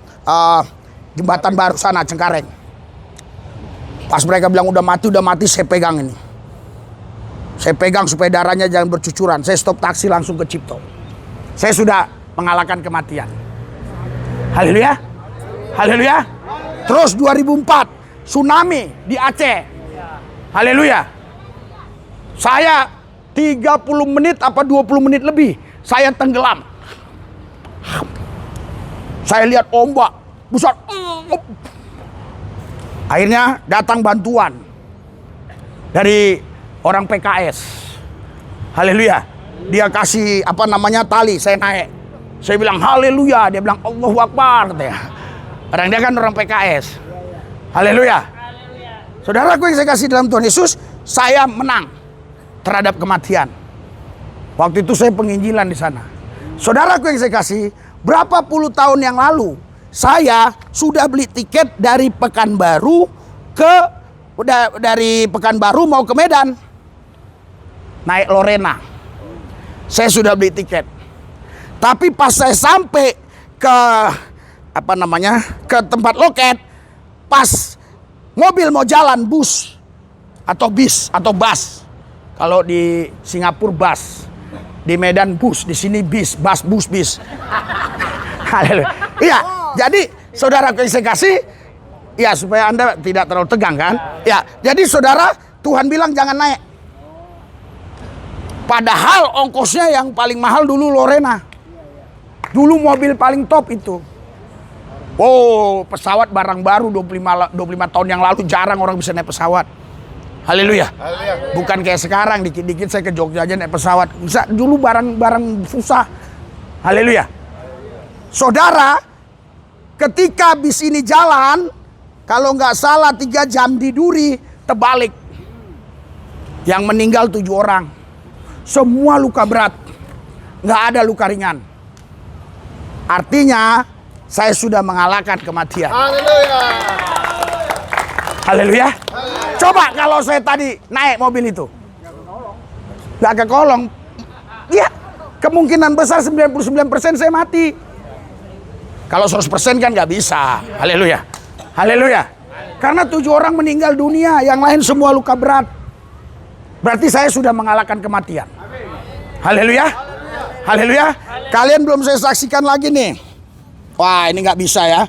baru sana Cengkareng. Pas mereka bilang udah mati, saya pegang ini. Saya pegang supaya darahnya jangan bercucuran. Saya stop taksi langsung ke Cipto. Saya sudah mengalahkan kematian. Haleluya. Haleluya. Terus 2004 tsunami di Aceh. Haleluya. Saya 30 menit apa 20 menit lebih saya tenggelam. Saya lihat ombak besar. Akhirnya datang bantuan dari orang PKS. Haleluya. Dia kasih tali, saya naik. Saya bilang haleluya, dia bilang Allahu Akbar katanya. Orang dia kan orang PKS. Haleluya. Saudaraku yang saya kasih dalam Tuhan Yesus, saya menang terhadap kematian. Waktu itu saya penginjilan di sana. Saudaraku yang saya kasih, berapa puluh tahun yang lalu saya sudah beli tiket dari Pekanbaru mau ke Medan. Naik Lorena. Saya sudah beli tiket. Tapi pas saya sampai ke ke tempat loket, pas mobil mau jalan bus atau bis atau bus. Kalau di Singapura bus, di Medan bus, di sini bis. Haleluya. Iya, jadi saudara yang saya kasih, ya supaya Anda tidak terlalu tegang kan? Ya, jadi saudara, Tuhan bilang jangan naik. Padahal ongkosnya yang paling mahal dulu Lorena. Dulu mobil paling top itu. Oh, pesawat barang baru 25 tahun yang lalu jarang orang bisa naik pesawat. Haleluya. Bukan kayak sekarang dikit-dikit saya ke Jogja aja naik pesawat. Bisa dulu barang susah. Haleluya. Saudara, ketika bis ini jalan, kalau nggak salah 3 jam di Duri, terbalik. Yang meninggal 7 orang. Semua luka berat. Nggak ada luka ringan. Artinya, saya sudah mengalahkan kematian. Haleluya. Haleluya. Coba kalau saya tadi naik mobil itu. Nggak kekolong. Ya, kemungkinan besar 99% saya mati. Kalau 100% kan nggak bisa. Haleluya. Haleluya. Karena 7 orang meninggal dunia, yang lain semua luka berat. Berarti saya sudah mengalahkan kematian. Haleluya. Haleluya. Kalian belum saya saksikan lagi nih. Wah, ini nggak bisa ya.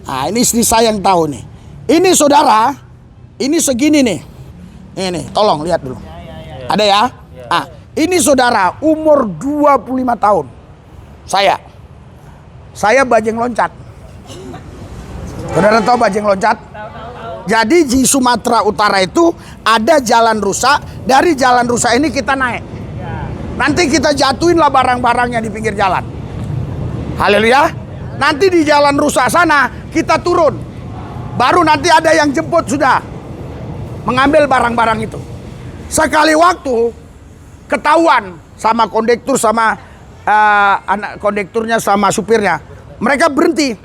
Nah, ini istri saya yang tahu nih. Ini saudara, ini segini nih. Ini, tolong lihat dulu. Ada ya? Ah, ini saudara, umur 25 tahun. Saya bajeng loncat. Saudara tahu bajeng loncat? Jadi di Sumatera Utara itu ada jalan rusak. Dari jalan rusak ini kita naik. Nanti kita jatuhin lah barang-barangnya di pinggir jalan. Haleluya. Nanti di jalan rusak sana kita turun. Baru nanti ada yang jemput sudah mengambil barang-barang itu. Sekali waktu ketahuan sama kondektur sama anak kondekturnya sama supirnya. Mereka berhenti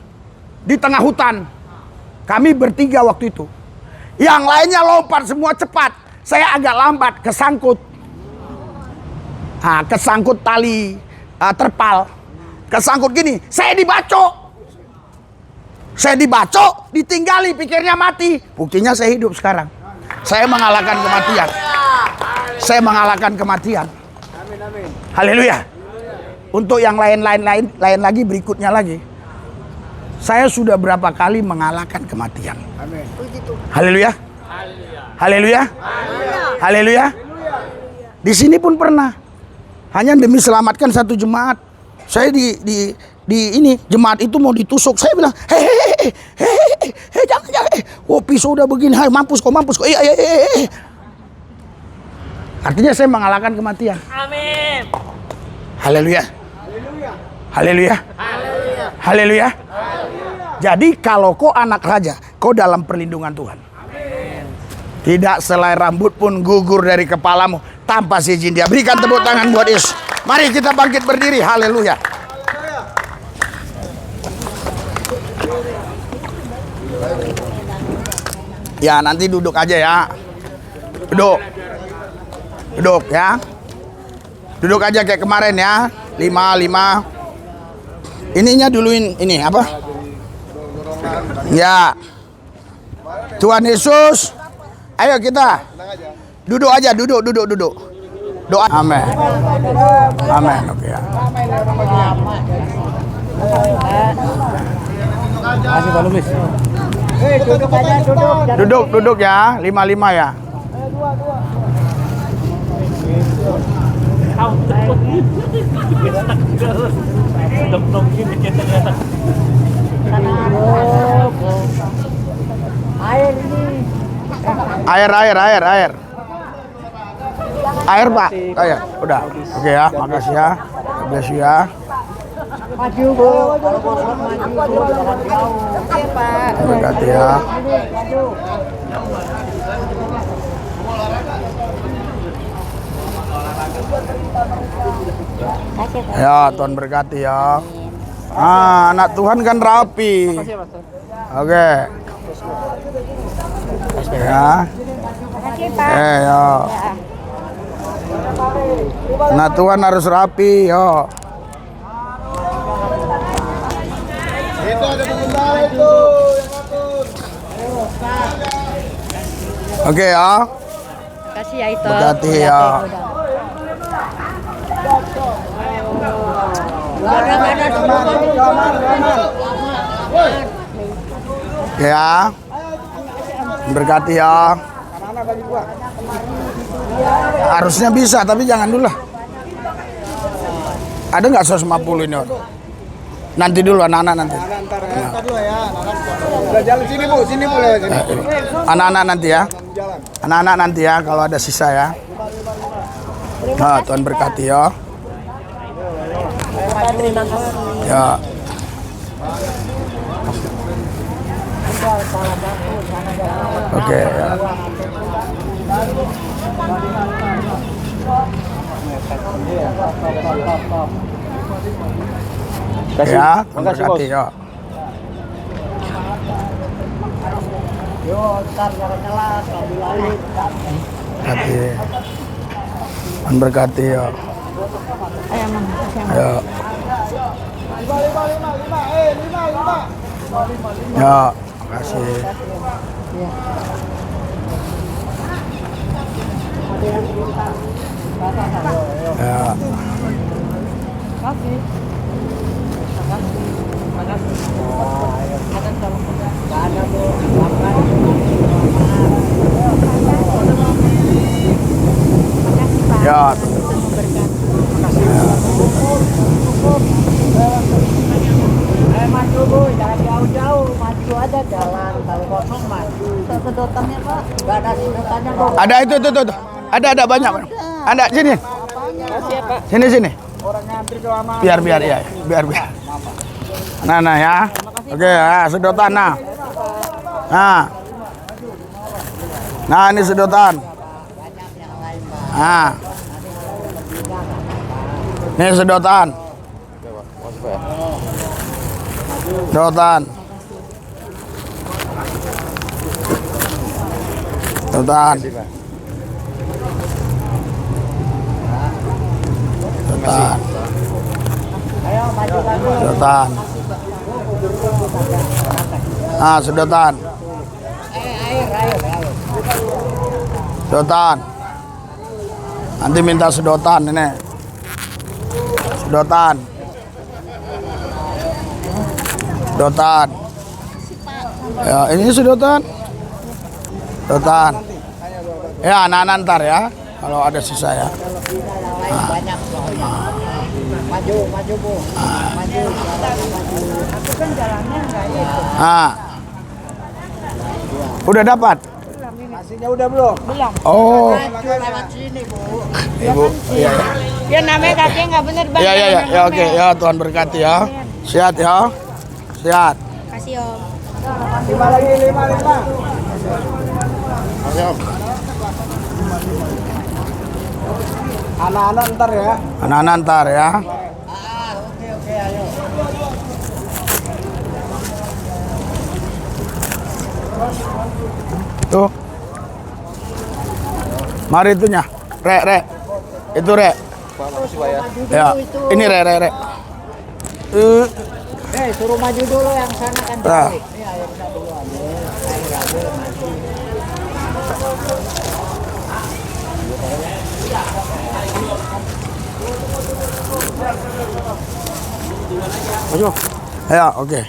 di tengah hutan. Kami bertiga waktu itu. Yang lainnya lompat semua cepat. Saya agak lambat, kesangkut. Nah, kesangkut tali terpal. Kesangkut gini, saya dibacok, ditinggali, pikirnya mati. Buktinya saya hidup sekarang. Saya mengalahkan kematian. Saya mengalahkan kematian. Haleluya. Untuk yang lain lagi berikutnya lagi. Saya sudah berapa kali mengalahkan kematian. Haleluya. Haleluya. Haleluya. Di sini pun pernah. Hanya demi selamatkan satu jemaat. Saya di ini jemaat itu mau ditusuk. Saya bilang, hei, jangan. Oh, pisau udah begini. Hai, mampus kok. Iya. Artinya saya mengalahkan kematian. Amin. Haleluya. Haleluya. Haleluya. Jadi kalau kau anak raja, kau dalam perlindungan Tuhan. Tidak selai rambut pun gugur dari kepalamu tanpa seizin Dia. Berikan tepuk tangan buat Yesus. Mari kita bangkit berdiri. Haleluya. Ya, nanti duduk aja ya. Duduk ya. Duduk aja kayak kemarin ya. 5. Ininya duluin ini apa? Ya. Tuhan Yesus. Ayo kita. Duduk aja, duduk. Doa. Amin. Amin. Oke ya. Terima kasih Pak Lumis. Duduk aja, duduk. Duduk ya, 55 ya. Air ini. Air. Air Pak. Oh ya, udah. Oke ya, makasih ya. Bless you ya. Maju Bu. Kalau kosong maju Bu. Jangan jauh. Oke Pak. Berkati ya. Maju. Ya, Tuhan berkati ya. Ah, anak Tuhan kan rapi. Oke. Ya. Ya. Anak Tuhan harus rapi, yo. Itu ada pembentara itu yang atur. Oke ya. Kasih ya itu. Berkati ya. Ya. Berkati ya. Harusnya bisa, tapi jangan dulu lah. Ada nggak 150 ini? Nanti dulu anak-anak nanti. Ntar dulu ya, udah jalan sini Bu, sini Bu lewat sini. Anak-anak nanti ya. Anak-anak nanti ya kalau ada sisa ya. Nah, Tuhan berkati ya. Ya. Oke ya. Ya, Tuhan berkati ya. Berkati. Tuhan berkati ya. Ya. Ya, makasih. Ya. Ya. Maju Bu, jangan jauh-jauh, maju aja jalan, kalau kosong maju. Sedotannya Pak, nggak ada sedotannya Bu. Ada itu. Ada banyak. Ada sini. Sini. Orang ngantri kelamaan. Biar ya, biar. Nah ya. Oke ya, sedotan nah. Nah ini sedotan. Nah. Ini sedotan. Sedotan. Sedotan. Ah, sedotan. Sedotan. Nanti minta sedotan ini. Sedotan. Ya, ini sedotan. Ya, anak-anak ntar ya. Kalau ada sisa ya. Banyak maju Bu, maju. Aku kan jalannya enggak itu. Udah dapat? Nasinya udah belum? Belum. Oh. Lewat sini Bu. Ibu, iya. Ya namanya kakek nggak bener Bang. Ya, oke. Ya, Tuhan berkati ya. Sehat ya. Sehat. Kasih Om. 5 lagi, 5. Anak-anak ntar ya. Anak-anak ntar ya. Oke, ayo. Tuh. Mari itunya. Rek. Itu Rek. Ya. Ini Rek. Suruh maju dulu yang sana kan. Nah. Iya, yang sana dulu ambil. Maju. Ya, oke.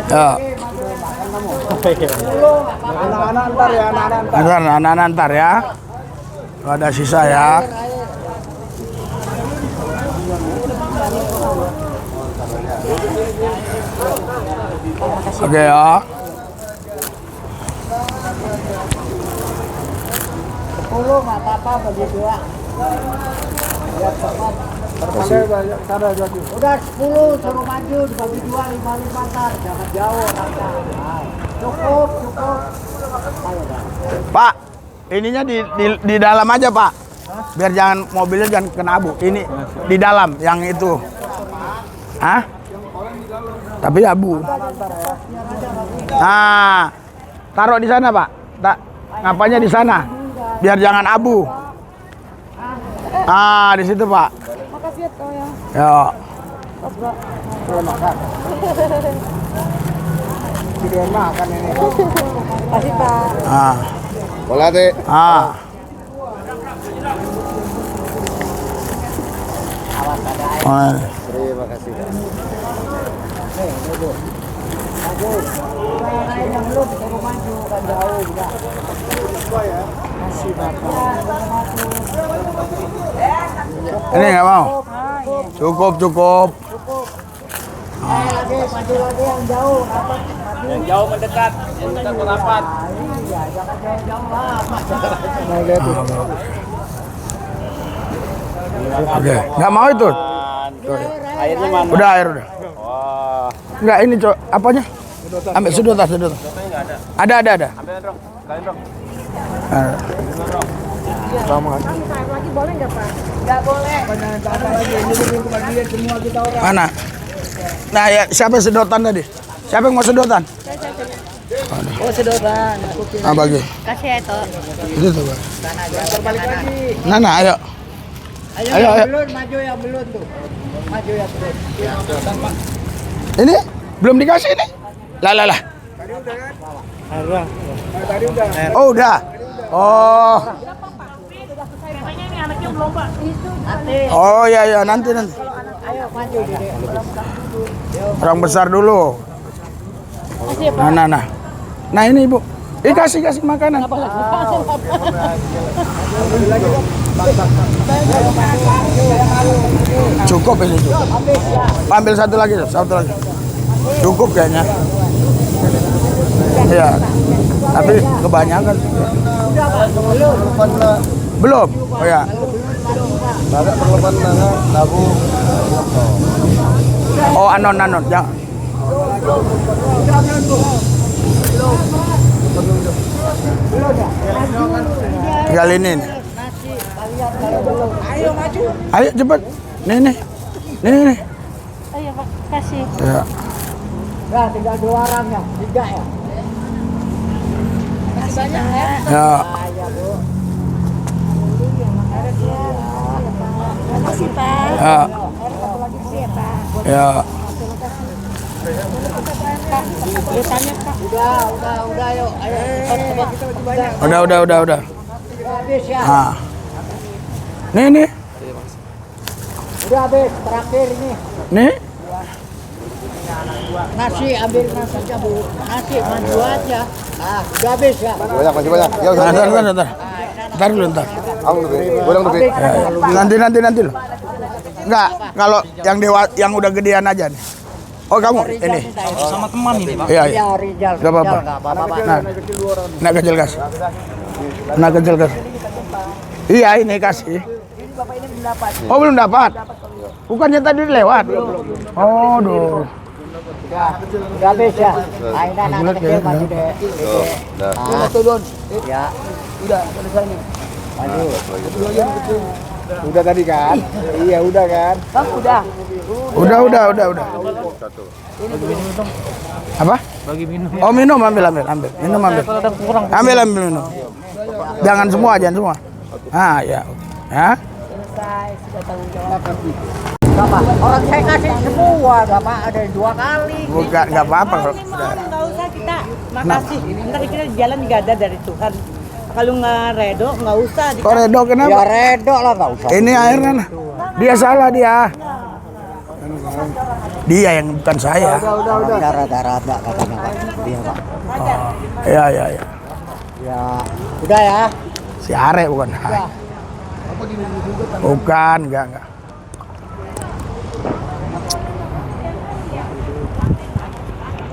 Ya. Anak-anak ntar ya, Anak-anak ntar ya. Kalau ada sisa ya. Oke ya. Nggak apa-apa bagi dua. Udah 10 suruh maju dibagi dua 5 ntar jangan jauh cukup. Pak, ininya di dalam aja Pak. Biar jangan mobilnya jangan kena abu. Ini di dalam yang itu. Hah? Tapi abu. Nah, taruh di sana Pak. Ngapanya di sana? Biar jangan abu. Ah, di situ Pak. Makasih ya. Ya. makan ini. Kasih Pak. Ah. Bola deh. Ah. Oh. Terima kasih. Yang belum suruh maju kan jauh juga. Kasih Bapak. Ini nggak mau? Cukup. Lagi maju lagi yang jauh. Yang jauh mendekat merapat. Iya, jangan jauh lah. Oke, nggak mau itu. Airnya mana? Udah air udah. Wah. Nggak ini apanya? Ambil sedotan. Ada. Ambil dong. Kalian dong. Lagi boleh nggak Pak? Nggak boleh. Mana? Nah ya, siapa sedotan tadi? Siapa yang mau sedotan? Oh sedotan. Ah bagi. Kasih ya itu. Itu tuh Bang. Balik lagi. Nana, ayo. Ayo. Belum maju yang belum tuh. Maju yang belum. Ini belum dikasih ini. Lah. Tadi udah. Oh udah. Oh. Oh ya nanti. Ayo maju Dede. Orang besar dulu. Kasih Pak. Nah ini Ibu. Kasih makanan. Cukup ini cukup. Ambil satu lagi. Cukup kayaknya. Iya. Tapi kebanyakan. Belum. Oh ya. Agak perlepan nabu. Oh anon. Jangan. Tinggal ini. Ayo maju. Ayo cepat. Nih. Ayo Pak, kasih. Ya. Nah, tinggal 2 orang ya, 3 ya. Kasih banyak ya. Ya. Ayo Bu. Kasih Pak. Ya. Lagi sih ya Pak. Ya. Ditanya Pak. Udah yuk. Ayo. Udah. Habis ya. Ah. Nih. Udah habis, terakhir ini. Nih. Nasi ambil nasi aja Bu. Nasi maju aja. Udah habis ya. Masih banyak. Ya, Ntar dulu. Aku lebih. Boleh lebih. Ya. Nanti loh. Enggak, kalau yang udah gedean aja nih. Oh kamu ini. Sama teman ini, Pak. Iya. Ya Rizal. Gak apa-apa. Nah, nak kecil kas. Iya ini kasih. Bapak ini belum dapat. Oh belum dapat. Bukannya tadi lewat. Oh duh. Udah habis ya. Anak kecil maju deh. Turun. Ya. Udah selesai nih. Maju. Udah tadi kan? Iya, udah kan? Bang udah. Udah. Apa? Bagi minum. Oh minum ambil. Minum ambil. Ambil minum. Jangan semua. Ah ya. Ya. Selesai, sudah tanggung jawab. Bapak, orang saya kasih semua, Bapak ada 2 kali. Bukan nggak apa-apa kalau udah. Nggak usah kita, makasih. Ntar kita jalan juga ada dari Tuhan. Kalau nggak redo, nggak usah. Kok redo Ya kenapa? redo lah, nggak usah. Ini airnya. Dia salah dia. Dia yang bukan saya. Udah. Darah ada katanya Pak. Dia Pak. Ya. Ya, udah ya. Si Are bukan. Bukan, enggak.